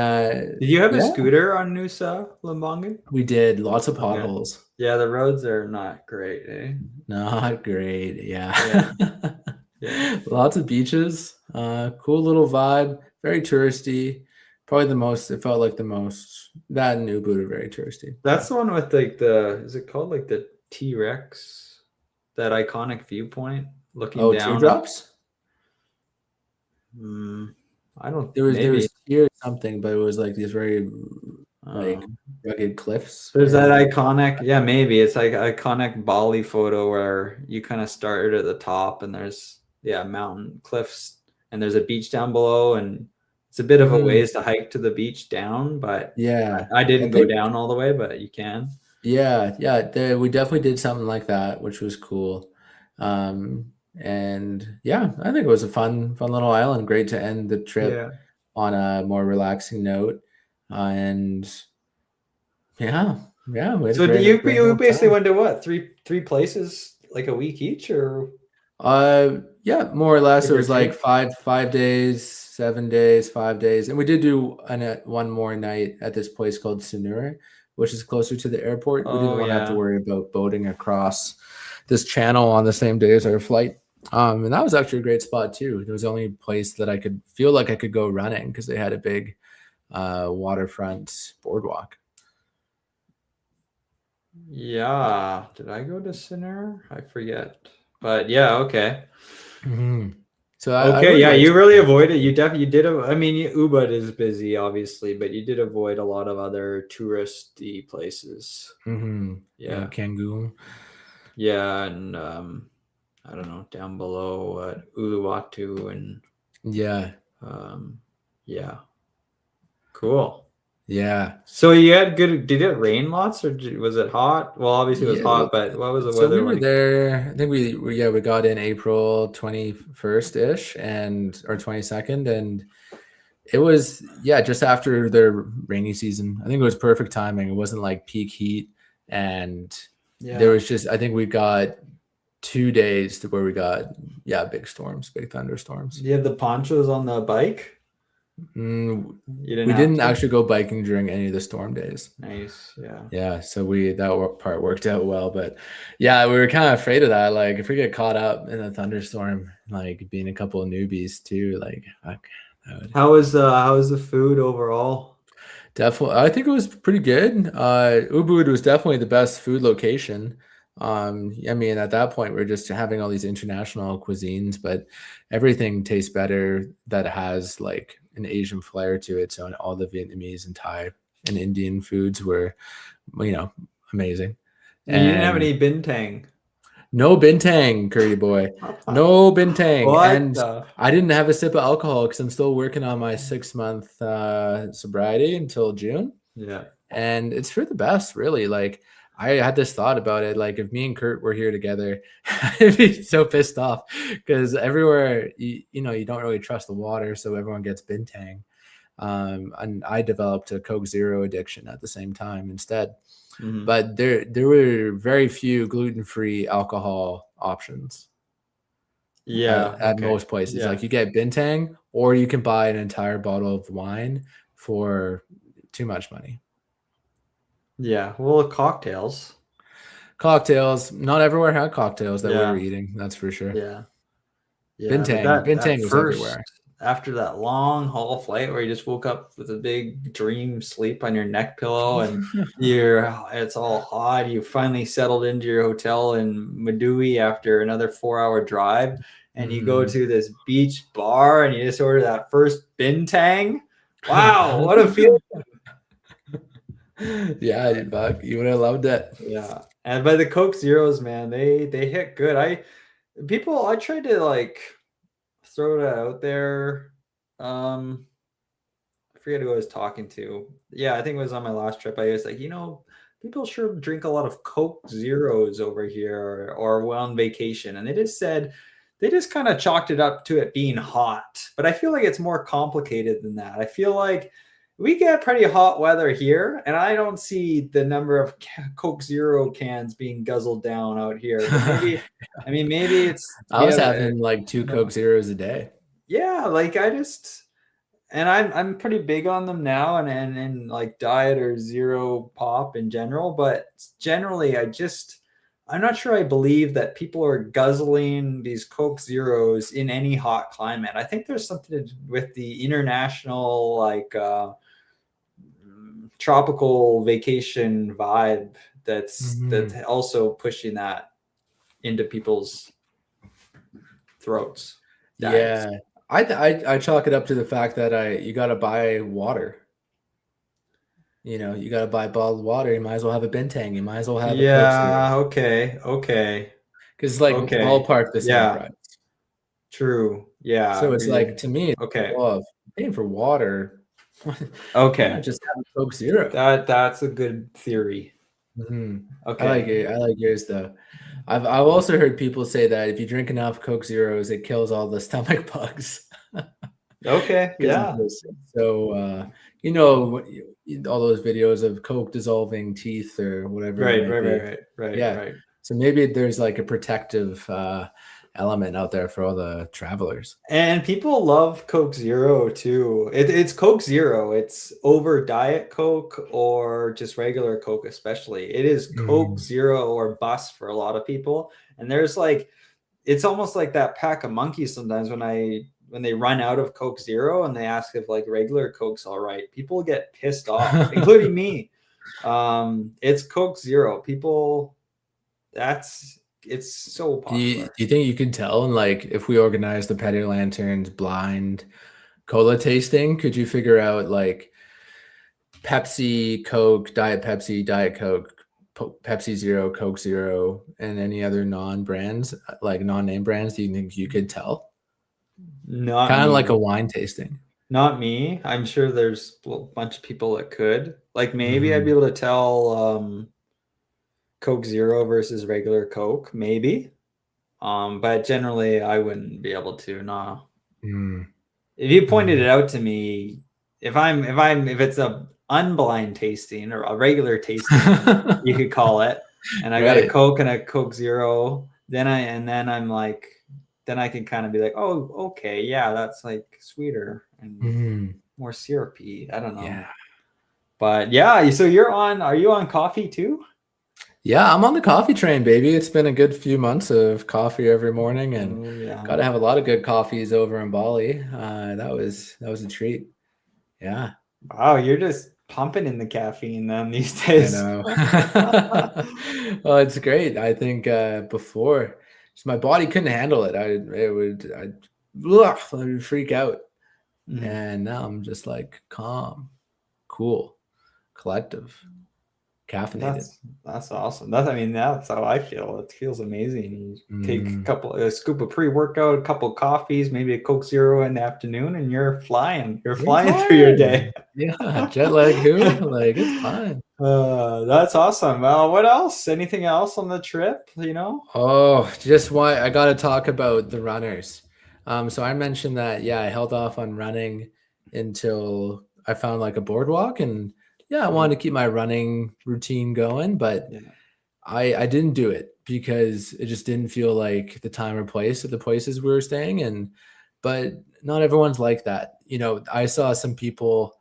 Did you have a yeah, scooter on Nusa Lembongan? we did lots of Okay. potholes. Yeah, the roads are not great, eh? Not great. Yeah. Yeah. Yeah. Lots of beaches. Cool little vibe. Very touristy. Probably it felt like the most, that and Ubud are very touristy. That's the one with like is it called like the T-Rex? That iconic viewpoint looking Oh, down at teardrops? I don't There maybe was here something, but it was like these very like um rugged cliffs. there's that And iconic, yeah, maybe it's like iconic Bali photo where you kind of started at the top and there's mountain cliffs and there's a beach down below and it's a bit of a Mhm. ways to hike to the beach down, but Yeah, I I didn't go think down all the way, but you can. we definitely did something like that, which was cool. And yeah, I think it was a fun little island. Great to end the trip Yeah. on a more relaxing note. And yeah, yeah, we had a So do great you old basically time. went to what? Three places like a week each or Yeah, more or less. give It or was like take? five days, 7 days, 5 days, and we did do one more night at this place called Sanur, which is closer to the airport. We didn't Oh want to have to yeah. worry about boating across this channel on the same day as our flight. And that was actually a great spot too. It was the only place that I could feel like I could go running because they had a big waterfront boardwalk. Yeah. Did I go to Sinner? I forget. But yeah, okay. Hmm. So I Okay, really yeah, liked you really it. avoided. You definitely you did. I mean, Ubud is busy, obviously, but you did avoid a lot of other touristy places. Yeah, Yeah, Cancun. yeah, and I don't know, down below Uluwatu and Yeah, um, yeah, cool. yeah. So you had good. Did it rain lots, or was it hot? Well, obviously it was Yeah, hot, but what was the so we weather were like? there. I think we got in April 21st ish and or 22nd, and it was just after the rainy season. I think it was perfect timing. It wasn't like peak heat, and there Yeah. was just I think we got 2 days to where we got big storms, big thunderstorms. Do you have the ponchos on the bike? Mm, You didn't we have didn't to. actually go biking during any of the storm days. Nice. Yeah. Yeah, so part worked out well, but yeah, we were kind of afraid of that. Like, if we get caught up in a thunderstorm, like being a couple of newbies too, like fuck, that would How was the food overall? definitely. I think it was pretty good. Ubud was definitely the best food location. I mean, at that point, we're just having all these international cuisines, but everything tastes better that has like an Asian flair to it. So all the Vietnamese and Thai and Indian foods were, you know, amazing. You didn't have And any bintang. no bintang, curry boy. No bintang. What And the? I didn't have a sip of alcohol because I'm still working on my 6 month sobriety until June. Yeah. And it's for the best, really. Like, I had this thought about it. Like, if me and Kurt were here together, I'd be so pissed off because everywhere, you don't really trust the water. So everyone gets bintang. And I developed a Coke Zero addiction at the same time instead. Mhm. But there were very few gluten-free alcohol options Yeah. at Okay. most places. Yeah. Like, you get bintang, or you can buy an entire bottle of wine for too much money. Yeah. Well, cocktails. Cocktails, not everywhere had cocktails that we were Yeah. eating. That's for sure. Yeah. Yeah. But Bintang, that bintang was first everywhere. after that long haul flight where you just woke up with a big dream sleep on your neck pillow and it's all hot. You finally settled into your hotel in Madui after another 4-hour drive, and you go to this beach bar and you just order that first bintang. Wow, what a feeling. Yeah, fuck, you would have loved it. Yeah. And by the Coke Zeros, man, they hit good. I tried to like throw that out there. I forget who I was talking to. Yeah, I think it was on my last trip. I was like, people sure drink a lot of Coke Zeros over here or on vacation. And they just kind of chalked it up to it being hot. But I feel like it's more complicated than that. I feel like we get pretty hot weather here, and I don't see the number of Coke Zero cans being guzzled down out here. But maybe it's I was having like 2 Coke Zeros a day. Yeah, like and I'm pretty big on them now and like diet or zero pop in general, but generally I'm not sure I believe that people are guzzling these Coke Zeros in any hot climate. I think there's something to do with the international like tropical vacation vibe that's also pushing that into people's throats. Diets. Yeah. I chalk it up to the fact that you got to buy water. You got to buy bottled water. You might as well have a bintang. You might as well have a Coke Zero. Okay. Because like ballpark the same price. True. Yeah. So it's like, to me, well, paying for water. Okay. Just have a Coke Zero. That's a good theory. Okay. I like it. I like yours though. I've also heard people say that if you drink enough Coke Zeros, it kills all the stomach bugs. Okay. Yeah. So all those videos of Coke dissolving teeth or whatever. Right. Yeah. Right. So maybe there's like a protective element out there for all the travelers. And people love Coke Zero too. It's Coke Zero. It's over Diet Coke or just regular Coke, especially. It is Coke Zero or bust for a lot of people. And there's like, it's almost like that pack of monkeys sometimes when they run out of Coke Zero and they ask if like regular Coke's all right. People get pissed off, including me. It's Coke Zero. It's so popular. Do you think you can tell? And like, if we organize the Petty Lanterns blind cola tasting, could you figure out like Pepsi, Coke, Diet Pepsi, Diet Coke, Pepsi Zero, Coke Zero, and any other non-brands, like non-name brands? Do you think you could tell? Not kind of like a wine tasting. Not me. I'm sure there's a bunch of people that could. Like maybe I'd be able to tell Coke Zero versus regular Coke, maybe. But generally I wouldn't be able to. Nah. If you pointed it out to me, if it's a unblind tasting or a regular tasting, you could call it, and I got a Coke and a Coke Zero, then I'm like, then I can kind of be like, oh, okay, yeah, that's like sweeter and more syrupy. I don't know. Yeah. But yeah, so are you on coffee too? Yeah, I'm on the coffee train, baby. It's been a good few months of coffee every morning, and got to have a lot of good coffees over in Bali. That was a treat. Yeah. Wow, you're just pumping in the caffeine then these days. I know. Well, it's great. I think before, my body couldn't handle it. I'd freak out, and now I'm just like calm, cool, collective. Caffeinated. That's awesome. That's how I feel. It feels amazing. You take a scoop of pre-workout, a couple of coffees, maybe a Coke Zero in the afternoon, and you're flying. You're flying through your day. Yeah, jet lag who? Like, it's fine. That's awesome. What else? Anything else on the trip? Oh, just why I got to talk about the runners. So I mentioned that I held off on running until I found like a boardwalk, and I wanted to keep my running routine going, but I didn't do it because it just didn't feel like the time or place at the places we were staying in. But not everyone's like that. I saw some people,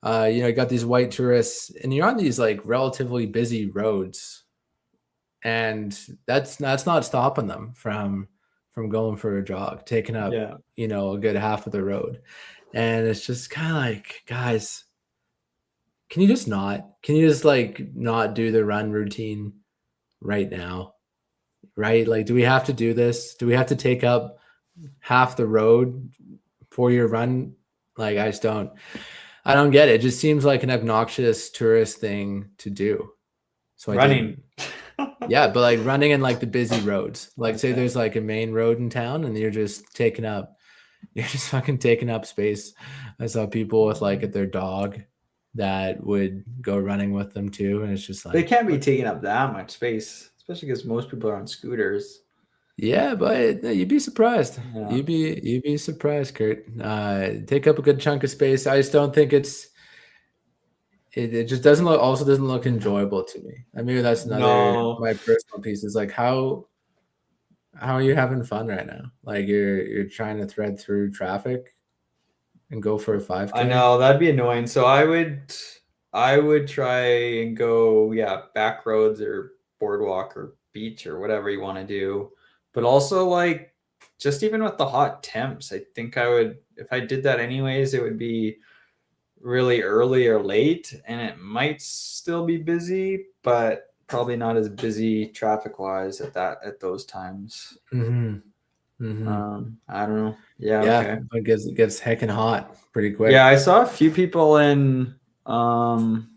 got these white tourists, and you're on these like relatively busy roads, and that's not stopping them from from going for a jog, taking up, Yeah. you know, a good half of the road. And it's just kind of like, guys, can you just not? Can you just like not do the run routine right now? Right? Like, do we have to do this? Do we have to take up half the road for your run? Like, I don't get it. It just seems like an obnoxious tourist thing to do. So I Running. didn't. Yeah, but like running in like the busy roads. Like say Okay. there's like a main road in town and you're just fucking taking up space. I saw people with like their dog that would go running with them too. And it's just They like, can't be what? taking up that much space, especially because most people are on scooters. Yeah, but you'd be surprised. Yeah. You'd be surprised, Kurt. Take up a good chunk of space. I just don't think it just doesn't look enjoyable to me. I mean, that's another No, my personal piece is like how are you having fun right now? Like you're trying to thread through traffic and go for a I 5K? know that'd be annoying. So I would try and go, yeah, back roads or boardwalk or beach or whatever you want to do. But also like just even with the hot temps, I think I would, if I did that anyways, it would be really early or late and it might still be busy, but probably not as busy traffic wise at those times. Mm-hmm. Mm-hmm. I don't know. Yeah, Yeah, okay. it gets heckin' hot pretty Yeah, quick. I saw a few people in um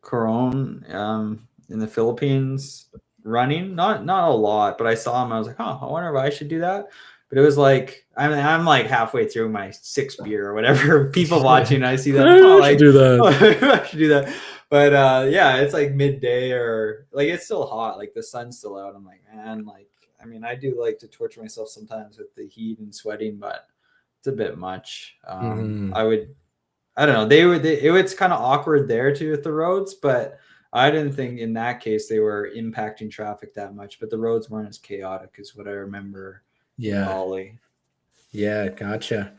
Coron in the Philippines running. Not a lot, but I saw him. I was like, oh, I wonder if I should do that. But it was like I'm like halfway through my sixth beer or whatever. People watching, I see them. Oh, I should like do that. oh, I should do that. But yeah, it's like midday or like it's still hot. Like the sun's still out. I'm like, man, like I mean, I do like to torture myself sometimes with the heat and sweating, but it's a bit much. Mm-hmm. I don't know. It was kind of awkward there too with the roads, but I didn't think in that case they were impacting traffic that much. But the roads weren't as chaotic as what I remember in Yeah. Bali. Yeah, gotcha.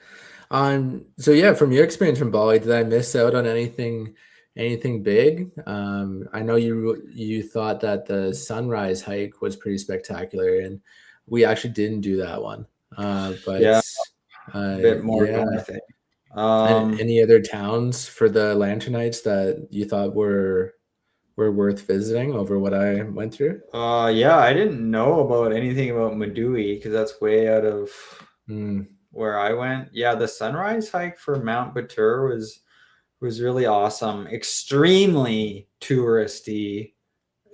So yeah, from your experience from Bali, did I miss out on anything big? I know you thought that the sunrise hike was pretty spectacular, and we actually didn't do that one. But Yeah, a bit more yeah, north. and any other towns for the lantern nights that you thought were worth visiting over what I went through? Yeah, I didn't know about anything about Madui because that's way out of Mm, where I went. Yeah, the sunrise hike for Mount Batur was really awesome. Extremely touristy,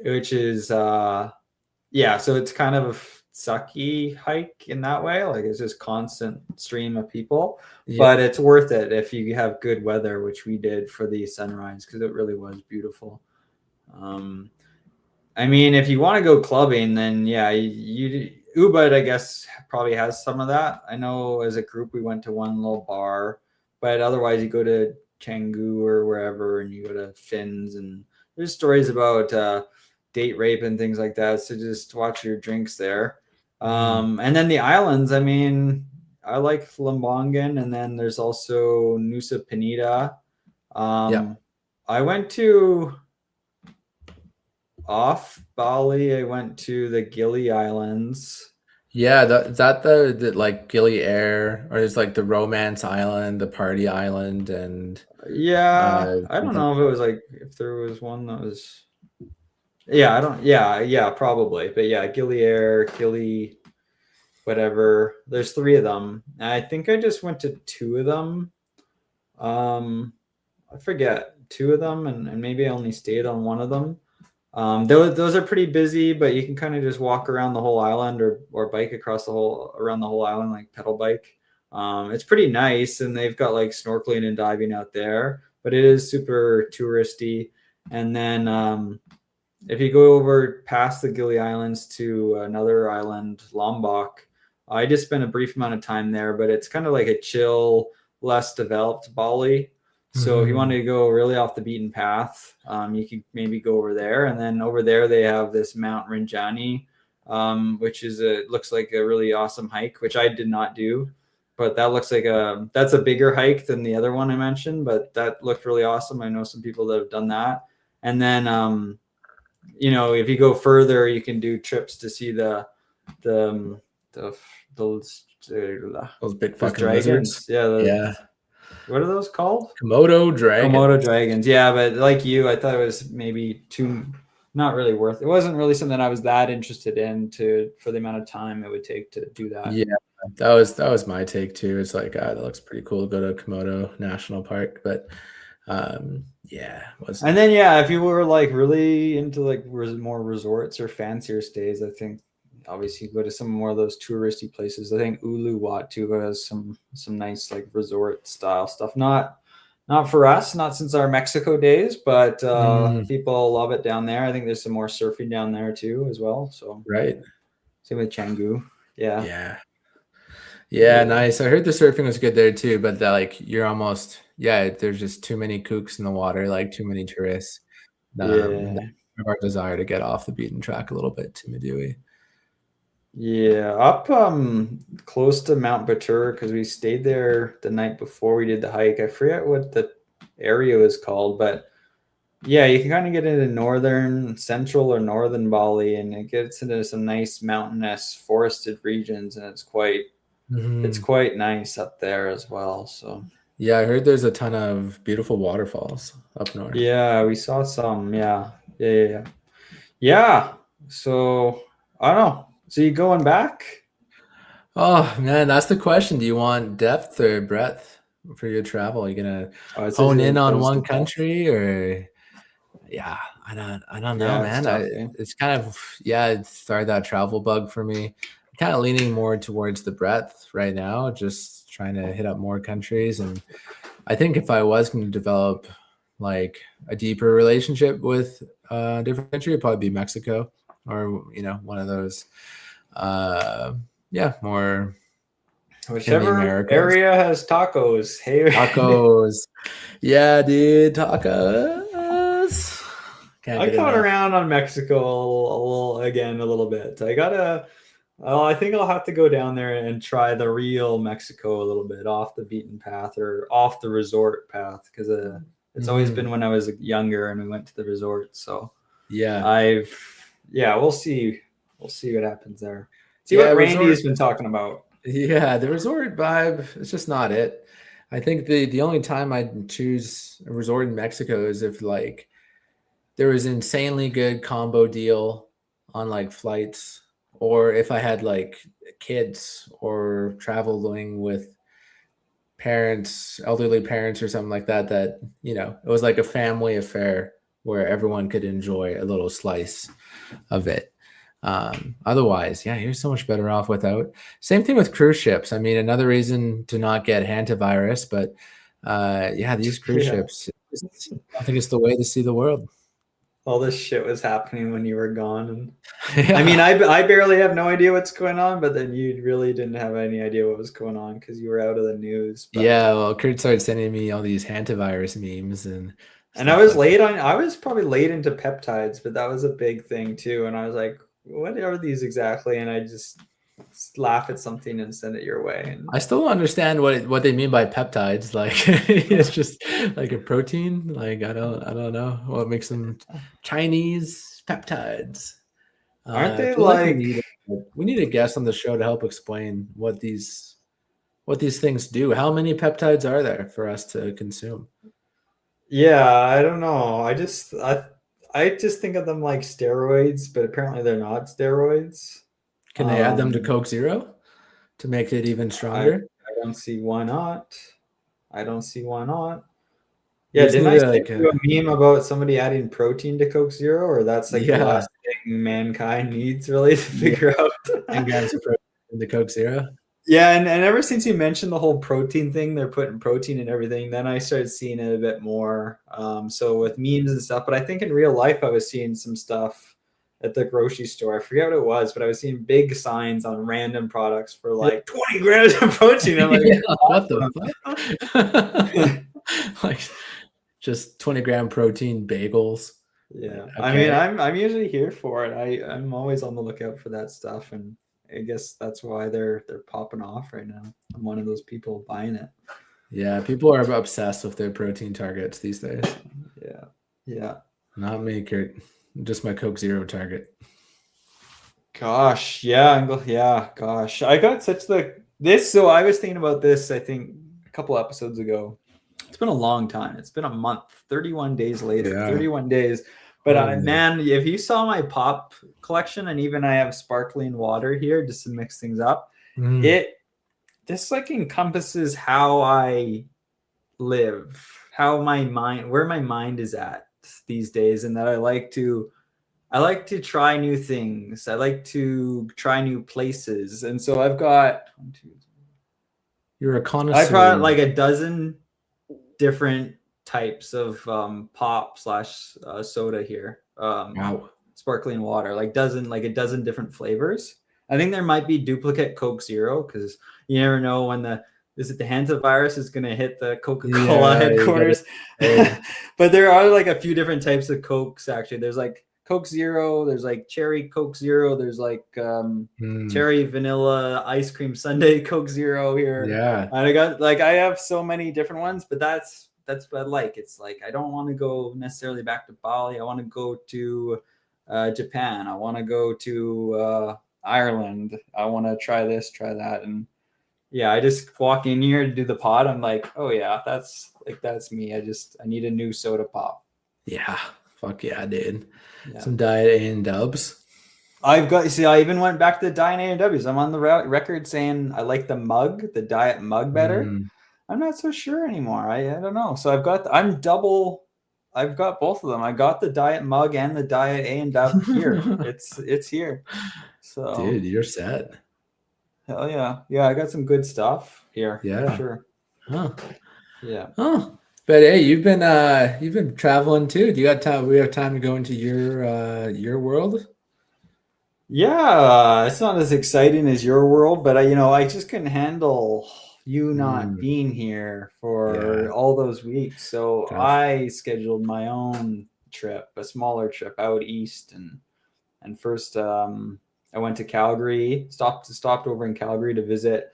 which is yeah, so it's kind of a sucky hike in that way. Like it's just constant stream of people, yeah. but it's worth it if you have good weather, which we did for the sunrise because it really was beautiful. Um, I mean, if you want to go clubbing, then yeah, you Ubud, I guess, probably has some of that. I know as a group we went to one little bar, but otherwise you go to Canggu or wherever, and you go to Finn's, and there's stories about date rape and things like that. So just watch your drinks there. Mm, And then the islands. I mean, I like Lombongan, and then there's also Nusa Penida. yeah. I went to off Bali, I went to the Gili Islands. Yeah, is that the like Gili Air, or is like the Romance Island, the Party Island, and Yeah, I don't something know if it else? was like if there was one that was. Yeah, I don't. Yeah, probably. But yeah, Gili Air, Gili, whatever. There's three of them. And I think I just went to two of them. Um, I forget two of them, and maybe I only stayed on one of them. Those are pretty busy, but you can kind of just walk around the whole island or bike across the whole around the whole island like pedal bike. It's pretty nice, and they've got like snorkeling and diving out there, but it is super touristy. And then if you go over past the Gili Islands to another island, Lombok, I just spent a brief amount of time there, but it's kind of like a chill, less developed Bali. So if you wanted Hmm. to go really off the beaten path, you could maybe go over there. And then over there they have this Mount Rinjani, which is looks like a really awesome hike, which I did not do, but that looks like that's a bigger hike than the other one I mentioned. But that looked really awesome. I know some people that have done that. And then if you go further, you can do trips to see the those Those big those fucking lizards. dragons. Yeah, Yeah. what are those called? Komodo dragon. Komodo dragons. Yeah, but like you, I thought it was maybe too not really worth. It wasn't really something I was that interested in for the amount of time it would take to do that. Yeah, that was my take too. It's like, that looks pretty cool to go to Komodo National Park, but yeah, was And then yeah, if you were like really into like more resorts or fancier stays, I think obviously go to some more of those touristy places. I think Uluwatu has some nice like resort style stuff. Not for us, not since our Mexico days, but people love it down there. I think there's some more surfing down there too as well. So right. same with Canggu. Yeah. Yeah, nice. I heard the surfing was good there too, but that like you're almost there's just too many kooks in the water, like too many tourists. Yeah. Our desire to get off the beaten track a little bit to Medui. Yeah, up close to Mount Batur because we stayed there the night before we did the hike. I forget what the area was called, but yeah, you can kind of get into northern, central or northern Bali, and it gets into some nice mountainous, forested regions, and it's quite nice up there as well. So yeah, I heard there's a ton of beautiful waterfalls up north. yeah, we saw some. Yeah. So I don't know. So you going back? Oh man, that's the question. Do you want depth or breadth for your travel? Are you gonna hone in on one country, or I don't know, man. It's kind of it started that travel bug for me. I'm kind of leaning more towards the breadth right now, just trying to hit up more countries. And I think if I was going to develop like a deeper relationship with a different country, it'd probably be Mexico, or one of those more whichever area has tacos. Hey, tacos. Yeah, dude, tacos. I caught around on Mexico a little bit. I think I'll have to go down there and try the real Mexico a little bit off the beaten path or off the resort path, because it's always been when I was younger and we went to the resort. So we'll see what happens there. See what Randy's been talking about. Yeah, the resort vibe, it's just not it. I think the only time I'd choose a resort in Mexico is if like there was an insanely good combo deal on like flights, or if I had like kids or traveling with parents, elderly parents or something like that, it was like a family affair where everyone could enjoy a little slice of it. Otherwise, you're so much better off without. Same thing with cruise ships. I mean, another reason to not get hantavirus, but these cruise ships, I think it's the way to see the world. All this shit was happening when you were gone, and I mean, I barely have no idea what's going on, but then you really didn't have any idea what was going on because you were out of the news. But, well, Kurt started sending me all these hantavirus memes, and I was I was probably late into peptides, but that was a big thing too, and I was like, what are these exactly? And I just laugh at something and send it your way. And I still don't understand what they mean by peptides. Like it's just like a protein. Like I don't know what makes them Chinese peptides. Aren't they like we need a guest on the show to help explain what these things do. How many peptides are there for us to consume? Yeah, I don't know. I just think of them like steroids, but apparently they're not steroids. Can they add them to Coke Zero to make it even stronger? I don't see why not. Yeah, didn't I send you a meme about somebody adding protein to Coke Zero, or that's like the last thing mankind needs really to figure out? 10 grams of protein in the Coke Zero. Yeah, and ever since you mentioned the whole protein thing, they're putting protein in everything, then I started seeing it a bit more. So with memes and stuff, but I think in real life I was seeing some stuff at the grocery store. I forget what it was, but I was seeing big signs on random products for like 20 grams of protein. I'm like, what the fuck? Like just 20-gram protein bagels. Yeah. Okay. I mean, I'm usually here for it. I'm always on the lookout for that stuff, and I guess that's why they're popping off right now. I'm one of those people buying it. Yeah, people are obsessed with their protein targets these days. Yeah. Not me, Kurt. Just my Coke Zero target. Gosh, yeah, gosh. I got such this. So I was thinking about this, I think a couple episodes ago. It's been a long time. It's been a month, 31 days later, Yeah. 31 days. But Holy. man, if you saw my pop collection, and even I have sparkling water here just to mix things up, Mm. it this like encompasses how I live, how my mind, where my mind is at these days, and that I like to try new things. I like to try new places. And so I've got You're a I've connoisseur. got like a dozen different types of pop slash soda here. Wow. Sparkling water, like a dozen different flavors. I think there might be duplicate Coke Zero because you never know when the hantavirus is going to hit the Coca-Cola Yeah, you gotta headquarters. say. But there are like a few different types of Cokes actually. There's like Coke Zero, there's like cherry Coke Zero, there's like Mm. cherry vanilla ice cream sundae Coke Zero here. Yeah. And I have so many different ones, but that's what I like. It's like I don't want to go necessarily back to Bali. I want to go to Japan. I want to go to Ireland. I want to try this, try that, and yeah, I just walk in here to do the pod. I'm like, oh yeah, that's me. I need a new soda pop. Yeah. Fuck yeah, dude. Yeah. Some diet and dubs. I even went back to the Diet A&Ws. I'm on the record saying I like the diet mug better. Mm. I'm not so sure anymore. I don't know. So I've got both of them. I got the diet mug and the diet A&W here. It's here. So Dude, you're set. hell yeah. Yeah, I got some good stuff here for Yeah. sure. Huh. Yeah. Oh. But hey, you've been traveling too. Do you got time? We have time to go into your world? Yeah, it's not as exciting as your world, but I just couldn't handle you not Mm. being here Yeah. for all those weeks. So Tough. I scheduled my own trip, a smaller trip out east, and first I went to Calgary, stopped over in Calgary to visit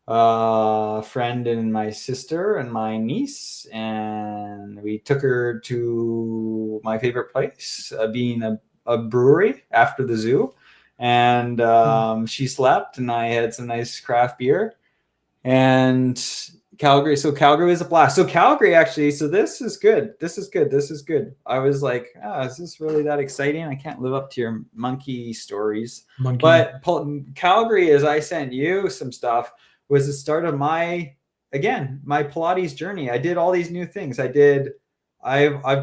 a friend and my sister and my niece, and we took her to my favorite place, being a brewery after the zoo, and she slept, and I had some nice craft beer, and Calgary was a blast. So Calgary actually, so this is good. This is good. This is good. I was like, is this really that exciting? I can't live up to your monkey stories. Monkey. But Calgary, as I sent you some stuff, was the start of my Pilates journey. I did all these new things. I've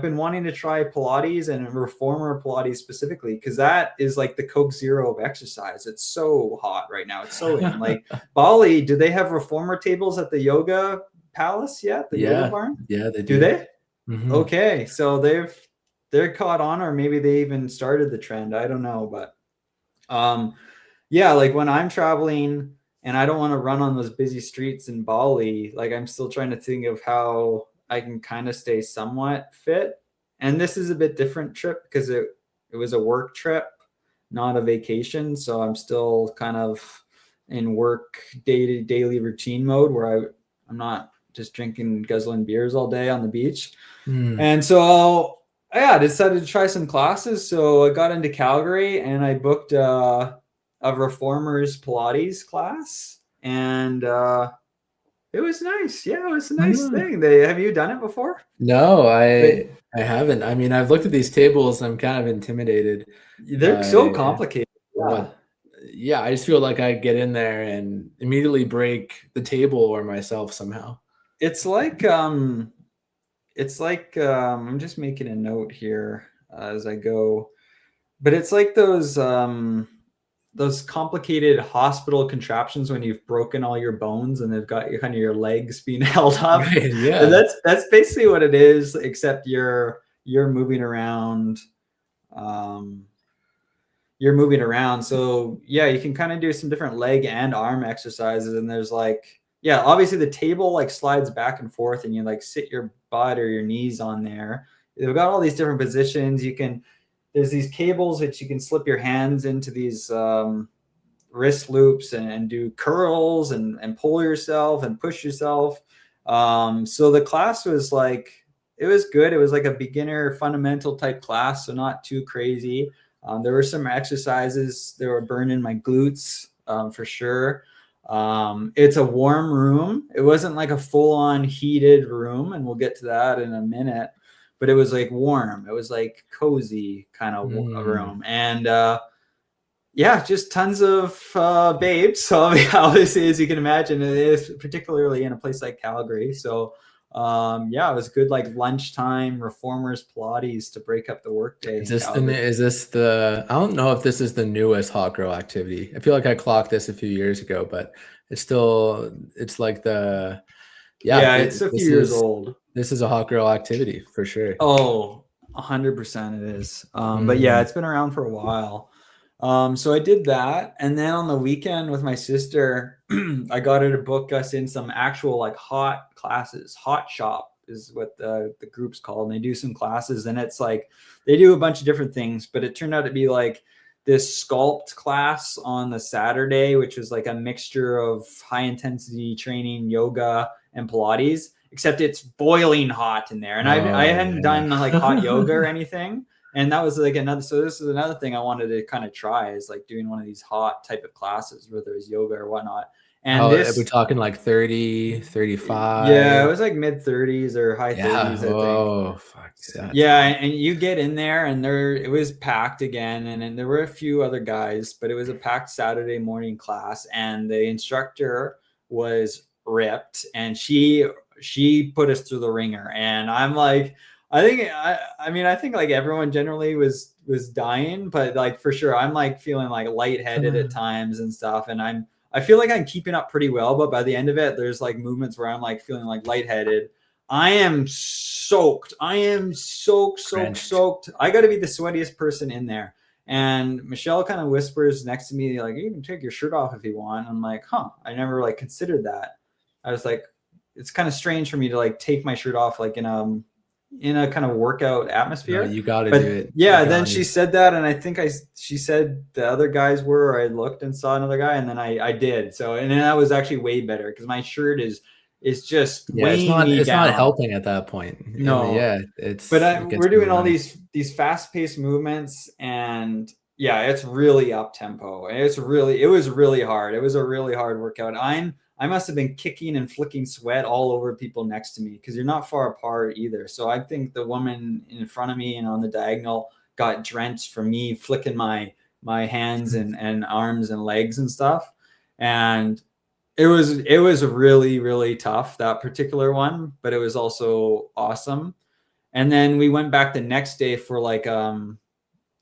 been wanting to try Pilates and reformer Pilates specifically because that is like the Coke Zero of exercise. It's so hot right now. It's so in. Like Bali, do they have reformer tables at the yoga palace yet? The yoga Yeah. barn? Yeah, they Do do. they? Mhm. Okay, so they're caught on, or maybe they even started the trend. I don't know, but yeah, like when I'm traveling and I don't want to run on those busy streets in Bali, like I'm still trying to think of how I can kind of stay somewhat fit. And this is a bit different trip because it was a work trip, not a vacation. So I'm still kind of in work daily routine mode where I'm not just drinking guzzling beers all day on the beach. Mm. And so yeah, I decided to try some classes. So I got into Calgary and I booked a reformers Pilates class, and it was nice. Yeah, it was a nice Mm. thing. They Have you done it before? No, They I haven't. I mean, I've looked at these tables. I'm kind of intimidated they're so by complicated. Yeah. what. Yeah, I just feel like I get in there and immediately break the table or myself somehow. It's like I'm just making a note here as I go, but it's like those complicated hospital contraptions when you've broken all your bones and they've got kind of your legs being held up. Right. And Yeah. that's basically what it is, except you're moving around. Um, you're moving around. So yeah, you can kind of do some different leg and arm exercises. And there's like, yeah, obviously the table like slides back and forth and you like sit your butt or your knees on there. They've got all these different positions. There's these cables that you can slip your hands into these wrist loops and do curls and pull yourself and push yourself. So the class was like, it was good. It was like a beginner fundamental type class, so not too crazy. There were some exercises that were burning my glutes for sure. It's a warm room. It wasn't like a full-on heated room, and we'll get to that in a minute, but it was like warm. It was like cozy kind of room. And yeah, just tons of babes. So obviously, as you can imagine, it is particularly in a place like Calgary. So yeah, it was good like lunchtime reformers Pilates to break up the workday. Is this the, I don't know if this is the newest hot girl activity. I feel like I clocked this a few years ago, but it's like the, yeah, it's a few years old. This is a hot girl activity for sure. Oh, 100% it is. But yeah, it's been around for a while. So I did that. And then on the weekend with my sister, I got her to book us in some actual like hot classes. Hot shop is what the group's called. And they do some classes, and it's like, they do a bunch of different things, but it turned out to be like this sculpt class on the Saturday, which was like a mixture of high intensity training, yoga, and Pilates, except it's boiling hot in there. And I hadn't done like hot yoga or anything. And that was like another, so this is another thing I wanted to kind of try, is like doing one of these hot type of classes, whether it's yoga or whatnot. And we're talking like 30, 35. Yeah, it was like mid 30s or high 30s, I think. Oh, fuck. Yeah, and you get in there, and it was packed again, and then there were a few other guys, but it was a packed Saturday morning class, and the instructor was ripped, and she put us through the ringer. And I'm like, I mean, I think like everyone generally was dying, but like for sure, I'm like feeling like lightheaded at times and stuff. And I feel like I'm keeping up pretty well, but by the end of it, there's like movements where I'm like feeling like lightheaded. I am soaked. I am soaked. I got to be the sweatiest person in there. And Michelle kind of whispers next to me, like, you can take your shirt off if you want. I'm like, huh, I never like considered that. I was like, it's kind of strange for me to like take my shirt off, like in a kind of workout atmosphere. No, you got to do it. Yeah. Then she said that. And I think she said the other guys were, or I looked and saw another guy, and then I did. So, and then that was actually way better, because my shirt is just weighing me down. It's not helping at that point. No. Yeah. We're doing all these fast paced movements, and yeah, it's really up tempo. And it was really hard. It was a really hard workout. I must have been kicking and flicking sweat all over people next to me, because you're not far apart either. So I think the woman in front of me and on the diagonal got drenched from me flicking my hands and arms and legs and stuff. And it was really, really tough, that particular one, but it was also awesome. And then we went back the next day for like,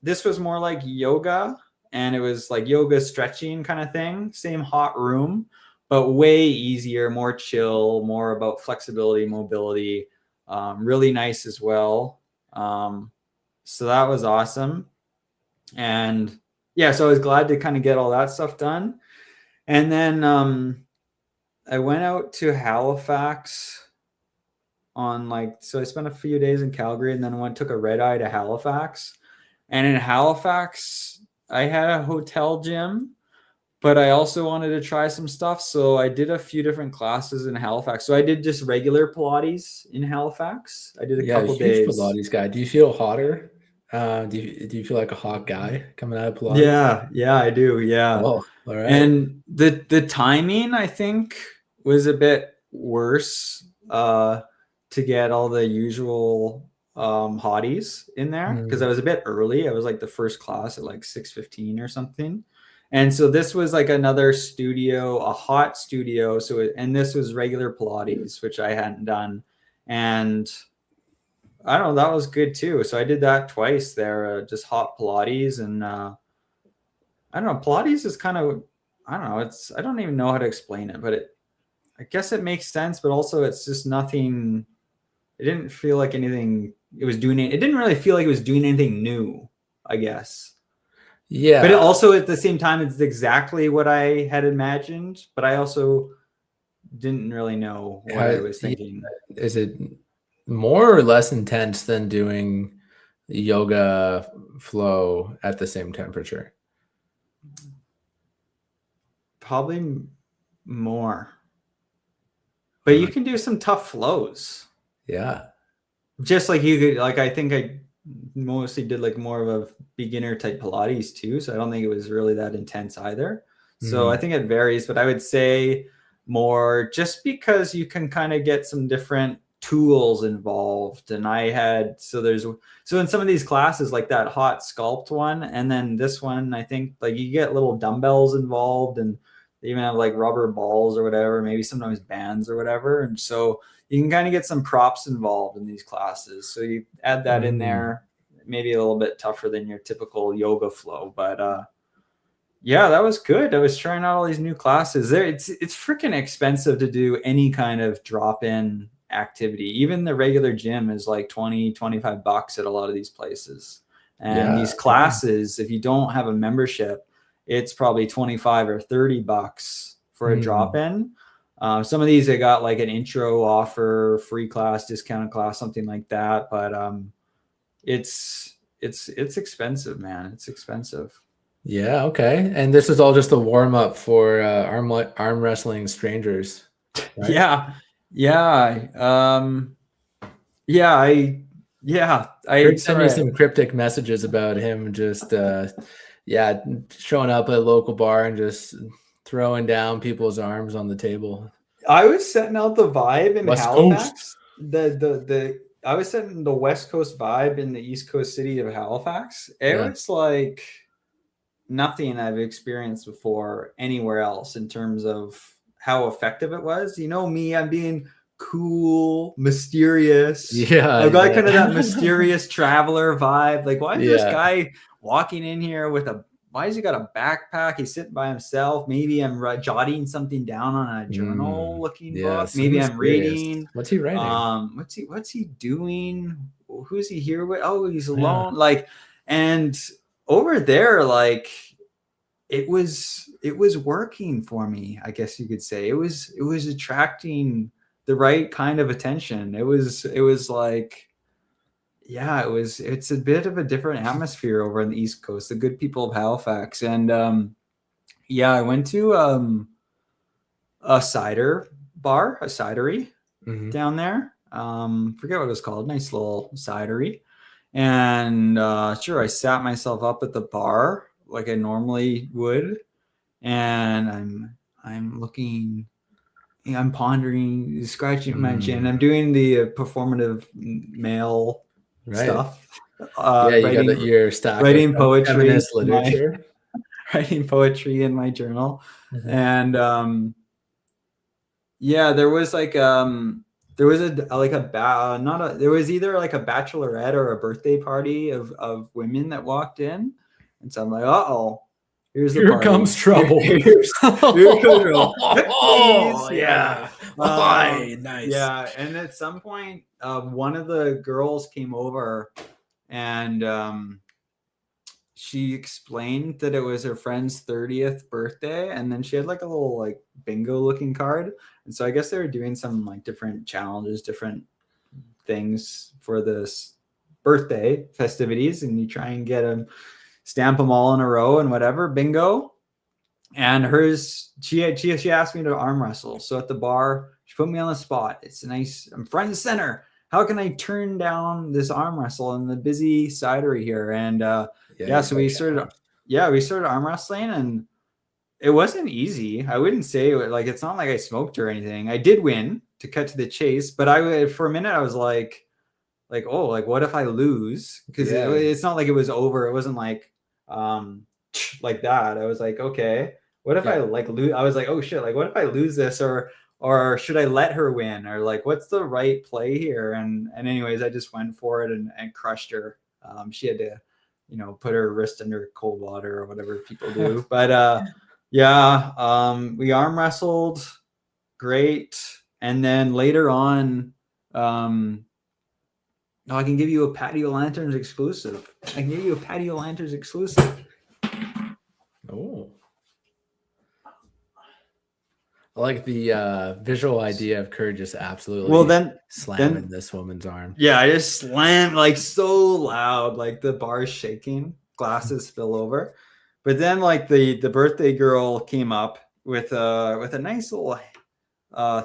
this was more like yoga, and it was like yoga stretching kind of thing. Same hot room, but way easier, more chill, more about flexibility, mobility. Really nice as well. So that was awesome. And yeah, so I was glad to kind of get all that stuff done. And then I went out to Halifax so I spent a few days in Calgary, and then took a red eye to Halifax. And in Halifax, I had a hotel gym, but I also wanted to try some stuff. So I did a few different classes in Halifax. So I did just regular Pilates in Halifax. I did a couple days. Pilates guy. Do you feel hotter? Do you feel like a hot guy coming out of Pilates? Yeah, I do. Yeah. Oh, all right. And the timing, I think, was a bit worse to get all the usual hotties in there, because I was a bit early. I was like the first class at like 6:15 or something. And so this was like another studio, a hot studio. And this was regular Pilates, which I hadn't done. And I don't know, that was good too. So I did that twice there, just hot Pilates. And I don't know, Pilates is kind of, I don't know, I don't even know how to explain it, but I guess it makes sense, but also it's just nothing. It didn't feel like anything it was doing. It didn't really feel like it was doing anything new, I guess. Yeah. But it also at the same time, it's exactly what I had imagined, but I also didn't really know what I was thinking. Is it more or less intense than doing yoga flow at the same temperature? Probably more. But you can do some tough flows. Yeah. Just like you could, like, I think mostly did like more of a beginner type Pilates too. So I don't think it was really that intense either. So I think it varies, but I would say more just because you can kind of get some different tools involved. And I had, so in some of these classes, like that hot sculpt one, and then this one, I think like you get little dumbbells involved, and they even have like rubber balls or whatever, maybe sometimes bands or whatever. And so you can kind of get some props involved in these classes. So you add that in there, maybe a little bit tougher than your typical yoga flow, but yeah, that was good. I was trying out all these new classes there. It's freaking expensive to do any kind of drop-in activity. Even the regular gym is like 20-25 bucks at a lot of these places. And these classes, if you don't have a membership, it's probably 25 or 30 bucks for a drop-in. Some of these, they got like an intro offer, free class, discounted class, something like that. But it's expensive, man. It's expensive. Yeah, okay. And this is all just a warm up for arm wrestling strangers, right? Yeah. I Kurt sent me some cryptic messages about him just showing up at a local bar and just throwing down people's arms on the table. I was setting out the vibe in West Halifax. Coast. I was setting the West Coast vibe in the East Coast city of Halifax. It was like nothing I've experienced before anywhere else in terms of how effective it was. You know me, I'm being cool, mysterious. Yeah, I've got kind of that mysterious traveler vibe. Like, why is this guy walking in here with why has he got a backpack? He's sitting by himself. Maybe I'm jotting something down on a journal looking book. Maybe I'm reading. What's he writing? What's he doing? Who's he here with? Oh, he's alone. Like, and over there, like it was working for me, I guess you could say. It was attracting the right kind of attention. It was like, yeah, it's a bit of a different atmosphere over on the East Coast, the good people of Halifax. And I went to a cider bar, a cidery down there. Forget what it was called. Nice little cidery. And sure, I sat myself up at the bar like I normally would, and I'm looking, I'm pondering, scratching my chin. I'm doing the performative male stuff. You got your stack writing poetry, feminist literature, writing poetry in my journal, and there was like there was there was either like a bachelorette or a birthday party of women that walked in, and so I'm like, here comes trouble. Here comes trouble. Oh yeah, nice. Yeah, and at some point, one of the girls came over, and she explained that it was her friend's 30th birthday, and then she had like a little like bingo looking card. And so I guess they were doing some like different challenges, different things for this birthday festivities, and you try and get them, stamp them all in a row and whatever, bingo. And hers, she asked me to arm wrestle. So at the bar, she put me on the spot. It's nice. I'm front and center. How can I turn down this arm wrestle in the busy cidery here? And so we started arm wrestling, and it wasn't easy. I wouldn't say like, it's not like I smoked or anything. I did win, to cut to the chase, but for a minute I was like, oh, like what if I lose? Because it's not like it was over. It wasn't like like that. I was like, okay, what if I like lose? I was like, oh shit, like what if I lose this, or should I let her win, or like what's the right play here? And anyways, I just went for it and crushed her. She had to, put her wrist under cold water or whatever people do. But we arm wrestled, great. And then later on, I can give you a Patio Lanterns exclusive. Oh, I like the visual idea of Kurt just absolutely slamming this woman's arm. Yeah, I just slammed like so loud, like the bar's shaking, glasses spill over. But then like the birthday girl came up with a nice little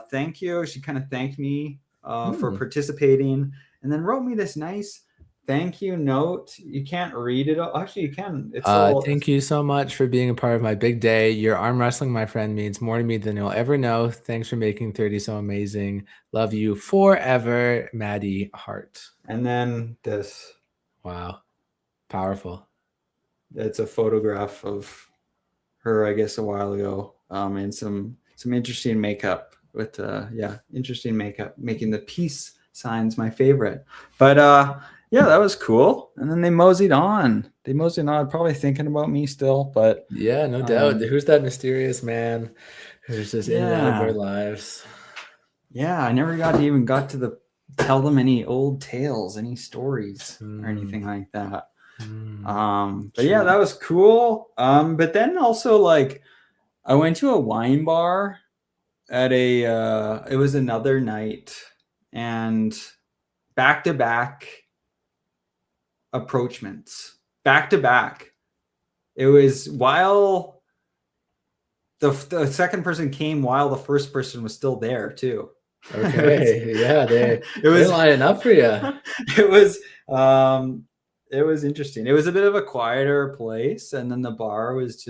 thank you. She kind of thanked me for participating, and then wrote me this nice thank you note. You can't read it. Actually, you can. It's all. Thank you so much for being a part of my big day. Your arm wrestling, my friend, means more to me than you'll ever know. Thanks for making 30 so amazing. Love you forever, Maddie Hart. And then this. Wow. Powerful. It's a photograph of her, I guess, a while ago. And some interesting makeup with interesting makeup, making the peace signs my favorite. But yeah, that was cool. And then they moseyed on. Probably thinking about me still, but yeah, no doubt. Who's that mysterious man who's just in and out of our lives? Yeah, I never even got to tell them any old tales, any stories or anything like that. But yeah, that was cool. But then also like I went to a wine bar at it was another night, and back to back approachments. Back to back. It was while the second person came while the first person was still there too. Okay. Yeah, they lining up for you. It was interesting. It was a bit of a quieter place, and then the bar was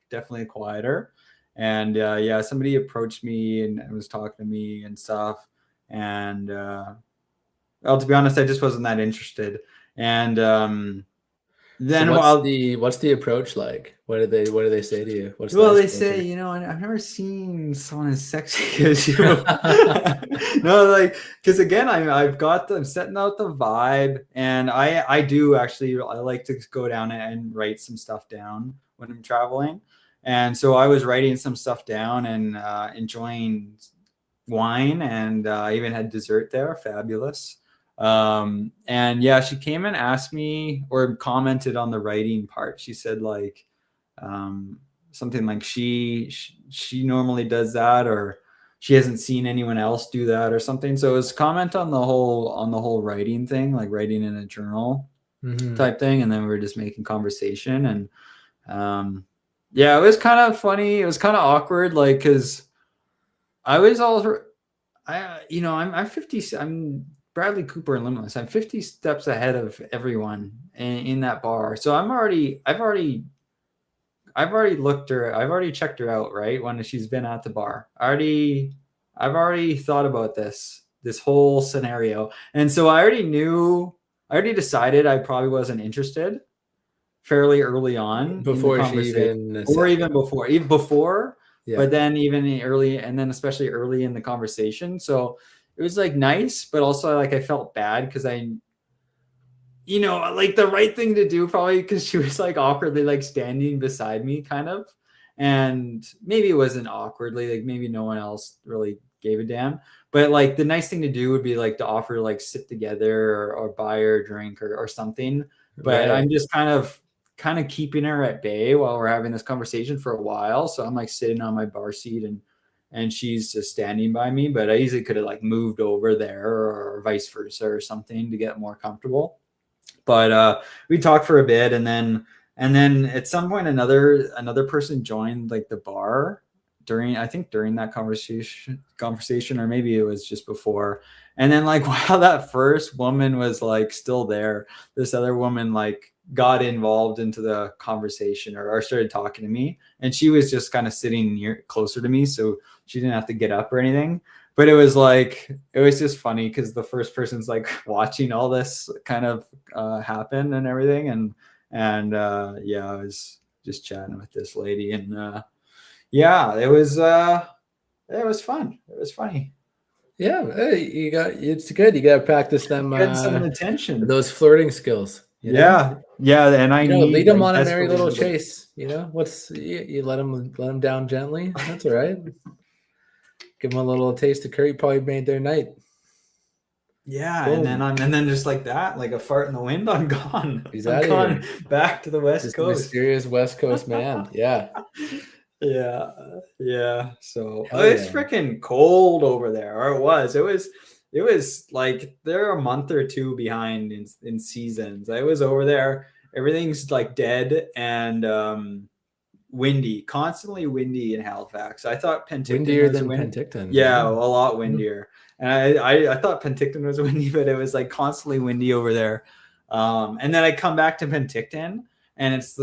definitely quieter. And yeah, somebody approached me and was talking to me and stuff. And well, to be honest, I just wasn't that interested. And then what's the approach like? What do they say to you? They say, you know, I've never seen someone as sexy as you. No, like, because again, I'm setting out the vibe, and I do actually, I like to go down and write some stuff down when I'm traveling. And so I was writing some stuff down and enjoying wine, and I even had dessert there. Fabulous. And yeah, she came and asked me or commented on the writing part. She said like something like she normally does that, or she hasn't seen anyone else do that or something. So it was comment on the whole writing thing, like writing in a journal type thing. And then we were just making conversation, and yeah, it was kind of funny. It was kind of awkward, like, because I'm 50. I'm Bradley Cooper and Limitless. I'm 50 steps ahead of everyone in that bar. So I've already looked her. I've already checked her out, right? When she's been at the bar. I've already thought about this whole scenario. And so I already decided I probably wasn't interested fairly early on before in the conversation, or even before, yeah. But then even early, and then especially early in the conversation. So it was like nice, but also like I felt bad because like the right thing to do probably, because she was like awkwardly like standing beside me kind of, and maybe it wasn't awkwardly, like maybe no one else really gave a damn, but like the nice thing to do would be like to offer like sit together or buy her a drink or something. But right. I'm just kind of keeping her at bay while we're having this conversation for a while. So I'm like sitting on my bar seat and she's just standing by me, but I easily could have like moved over there or vice versa or something to get more comfortable. But we talked for a bit, and then at some point another person joined like the bar during that conversation, or maybe it was just before. And then like while that first woman was like still there, this other woman like got involved into the conversation or started talking to me, and she was just kind of sitting closer to me, so she didn't have to get up or anything. But it was just funny because the first person's like watching all this kind of happen and everything, and yeah, I was just chatting with this lady, and yeah, it was fun. It was funny. Yeah, it's good. You got to practice them. Get some attention. Those flirting skills. Yeah, and I need lead them on a merry little chase. You know, you let them down gently. That's all right. Give them a little taste of curry. Probably made their night. Yeah, boom. and then just like that, like a fart in the wind, I'm gone. He's out of here. Back to the West Coast. Mysterious West Coast man. Yeah. Yeah. So it's freaking cold over there, or it was. It was like they're a month or two behind in seasons. I was over there. Everything's like dead and windy, constantly windy in Halifax. I thought Penticton windier than Penticton. Yeah, a lot windier. And I thought Penticton was windy, but it was like constantly windy over there. And then I come back to Penticton, and it's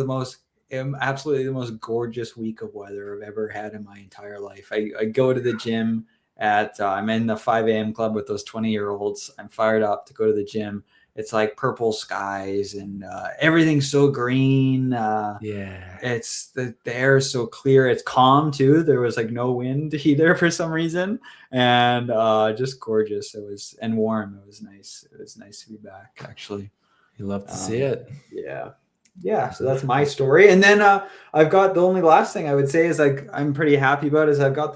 absolutely the most gorgeous week of weather I've ever had in my entire life. I go to the gym I'm in the 5 a.m. club with those 20-year-olds. I'm fired up to go to the gym. It's like purple skies and everything's so green. Yeah. It's the air is so clear. It's calm too. There was like no wind either for some reason, and just gorgeous. It was, and warm. It was nice. It was nice to be back, actually. You love to see it. Yeah. So that's my story. And then I've got, the only last thing I would say is like I'm pretty happy about is I've got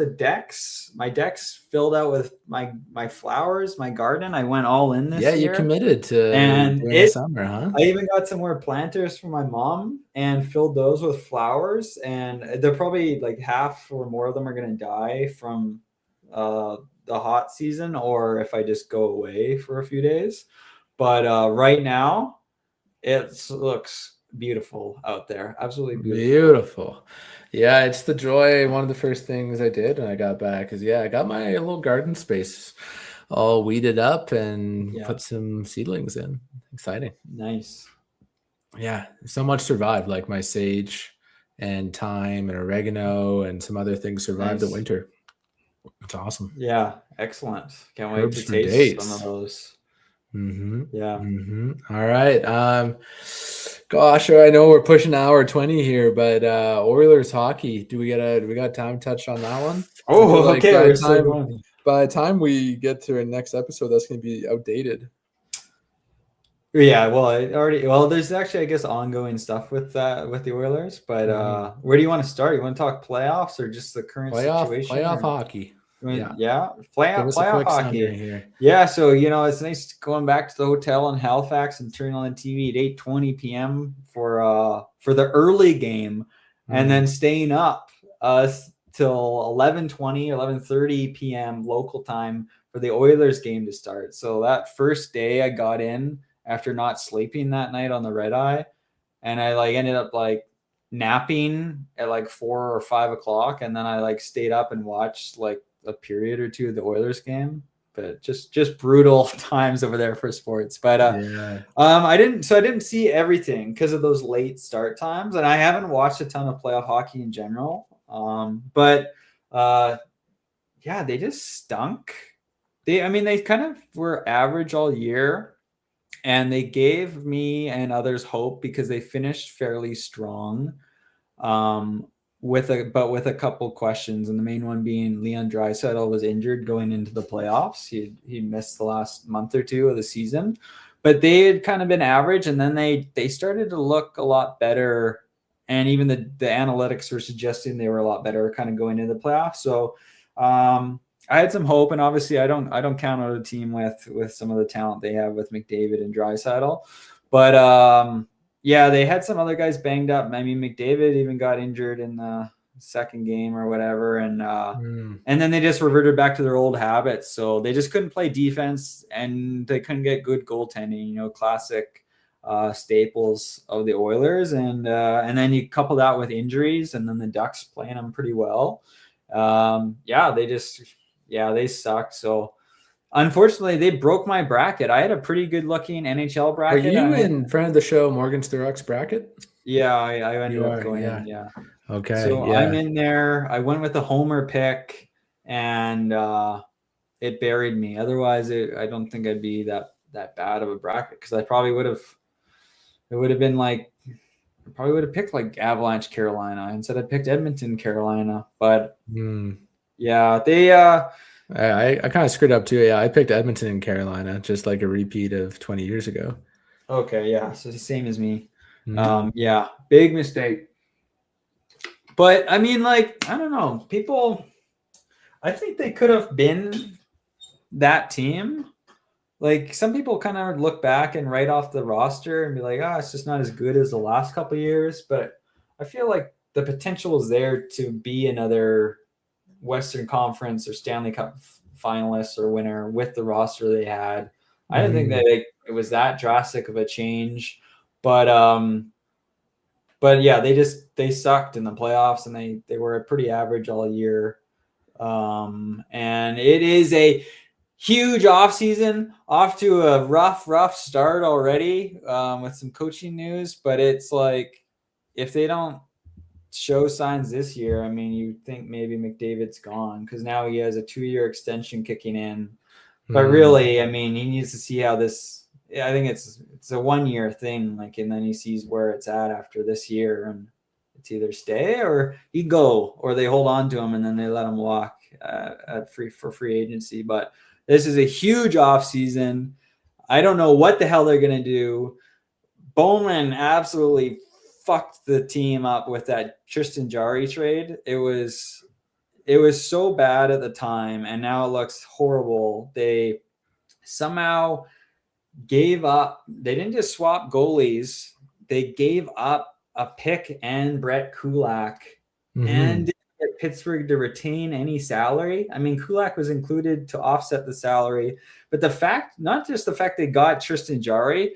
my decks filled out with my flowers, my garden. I went all in this year. You committed to and during the summer, huh? I even got some more planters from my mom and filled those with flowers. And they're probably like half or more of them are going to die from the hot season, or if I just go away for a few days. But right now, it looks beautiful out there. Absolutely beautiful. Yeah, it's the joy. One of the first things I did when I got back is I got my little garden space all weeded up and put some seedlings in. Exciting. Nice. Yeah, so much survived, like my sage and thyme and oregano and some other things survived the winter. It's awesome. Yeah, excellent. Can't wait to taste some of those. Yeah. All right. Gosh, I know we're pushing hour 20 here, but Oilers hockey. Do we got time to touch on that one? Oh, okay. By the time we get to our next episode, that's going to be outdated. Yeah, well, there's actually, I guess, ongoing stuff with the Oilers, but where do you want to start? You want to talk playoffs or just the current situation? Playoff hockey. Playoff hockey here. Yeah, so it's nice going back to the hotel in Halifax and turning on the TV at 8:20 p.m. for the early game, and then staying up till 11:30 p.m. local time for the Oilers game to start. So that first day I got in after not sleeping that night on the red eye, and I ended up napping at 4 or 5 o'clock, and then I stayed up and watched a period or two of the Oilers game. But just brutal times over there for sports. But I didn't see everything because of those late start times, and I haven't watched a ton of playoff hockey in general. But they just stunk. They kind of were average all year. And they gave me and others hope because they finished fairly strong, with a couple questions, and the main one being Leon Draisaitl was injured going into the playoffs. He missed the last month or two of the season, but they had kind of been average, and then they started to look a lot better, and even the analytics were suggesting they were a lot better kind of going into the playoffs. So I had some hope, and obviously I don't count out a team with some of the talent they have with McDavid and Draisaitl, but they had some other guys banged up. McDavid even got injured in the second game or whatever, and then they just reverted back to their old habits. So they just couldn't play defense, and they couldn't get good goaltending. Classic staples of the Oilers, and then you couple that with injuries, and then the Ducks playing them pretty well. They sucked. So unfortunately, they broke my bracket. I had a pretty good looking NHL bracket. Are you in front of the show Morgan Sturrock's bracket? Yeah, I ended up going in. Yeah. Okay. So I'm in there. I went with the homer pick, and it buried me. Otherwise, I don't think I'd be that bad of a bracket, because I probably would have. It would have been I probably would have picked Avalanche, Carolina. Instead, I picked Edmonton, Carolina. But they. I kind of screwed up too. Yeah, I picked Edmonton and Carolina, just like a repeat of 20 years ago. Okay, yeah, so the same as me. Big mistake. But I don't know. People, I think they could have been that team. Some people kind of look back and write off the roster and be like, it's just not as good as the last couple of years. But I feel like the potential is there to be another Western Conference or Stanley Cup finalist or winner with the roster they had. I didn't think that it was that drastic of a change, but they sucked in the playoffs, and they were pretty average all year. And it is huge offseason, off to a rough start already with some coaching news. But it's like, if they don't show signs this year, I mean, you think maybe McDavid's gone because now he has a 2-year extension kicking in. But really, I mean, he needs to see how this. I think it's a 1-year thing, like, and then he sees where it's at after this year, and it's either stay or he go, or they hold on to him and then they let him walk at free agency. But this is a huge off season. I don't know what the hell they're gonna do. Bowman absolutely fucked the team up with that Tristan Jarry trade. It was so bad at the time, and now it looks horrible. They somehow gave up. They didn't just swap goalies. They gave up a pick and Brett Kulak, and didn't get Pittsburgh to retain any salary. I mean, Kulak was included to offset the salary, but not just the fact they got Tristan Jarry,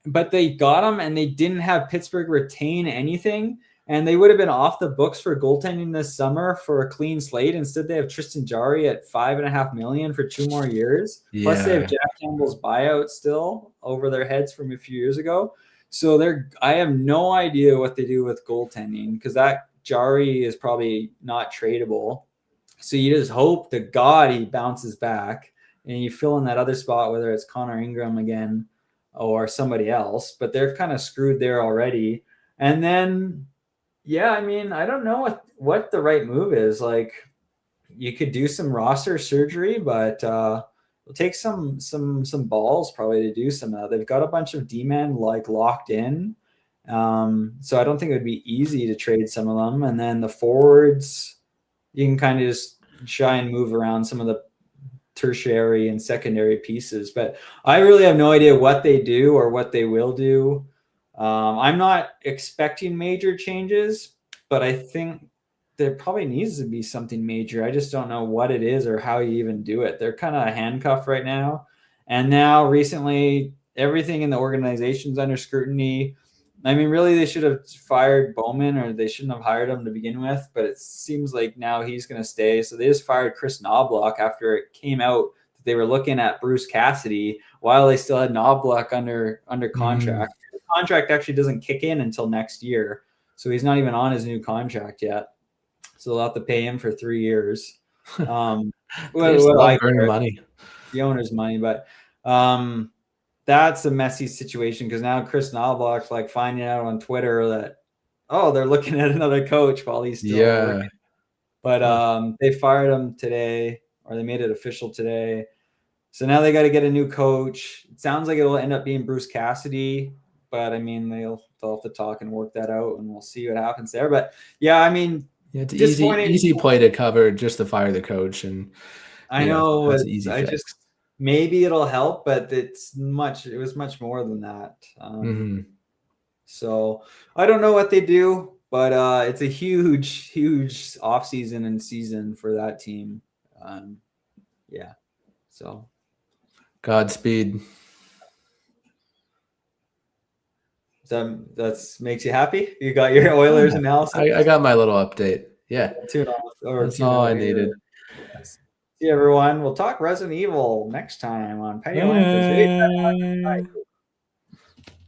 but they got him and they didn't have Pittsburgh retain anything. And they would have been off the books for goaltending this summer for a clean slate. Instead, they have Tristan Jarry at $5.5 million for 2 more years. Yeah. Plus, they have Jack Campbell's buyout still over their heads from a few years ago. So I have no idea what they do with goaltending, because that Jarry is probably not tradable. So you just hope to God he bounces back and you fill in that other spot, whether it's Connor Ingram again or somebody else. But they're kind of screwed there already. And then, yeah, I mean, I don't know what the right move is. Like, you could do some roster surgery, but it'll take some balls probably to do some of that. They've got a bunch of D-men like locked in. So I don't think it would be easy to trade some of them. And then the forwards, you can kind of just try and move around some of the tertiary and secondary pieces. But I really have no idea what they do or what they will do. I'm not expecting major changes, but I think there probably needs to be something major. I just don't know what it is or how you even do it. They're kind of handcuffed right now. And now recently, everything in the organization's under scrutiny. I mean, really, they should have fired Bowman, or they shouldn't have hired him to begin with, but it seems like now he's going to stay. So they just fired Chris Knobloch after it came out that they were looking at Bruce Cassidy while they still had Knobloch under contract. The contract actually doesn't kick in until next year, so he's not even on his new contract yet. So they'll have to pay him for 3 years. Earning money, the owner's money, but that's a messy situation, because now Chris Knobloch's like finding out on Twitter that, oh, they're looking at another coach while he's still working. But they fired him today, or they made it official today. So now they got to get a new coach. It sounds like it'll end up being Bruce Cassidy, but I mean, they'll have to talk and work that out, and we'll see what happens there. But yeah, I mean, it's easy play to cover just to fire the coach, and I know maybe it'll help, but it was much more than that. So I don't know what they do, but it's a huge offseason and season for that team. Yeah. So Godspeed. That makes you happy? You got your Oilers analysis? I got my little update. Yeah. That's all I needed. See everyone. We'll talk Resident Evil next time on Patio.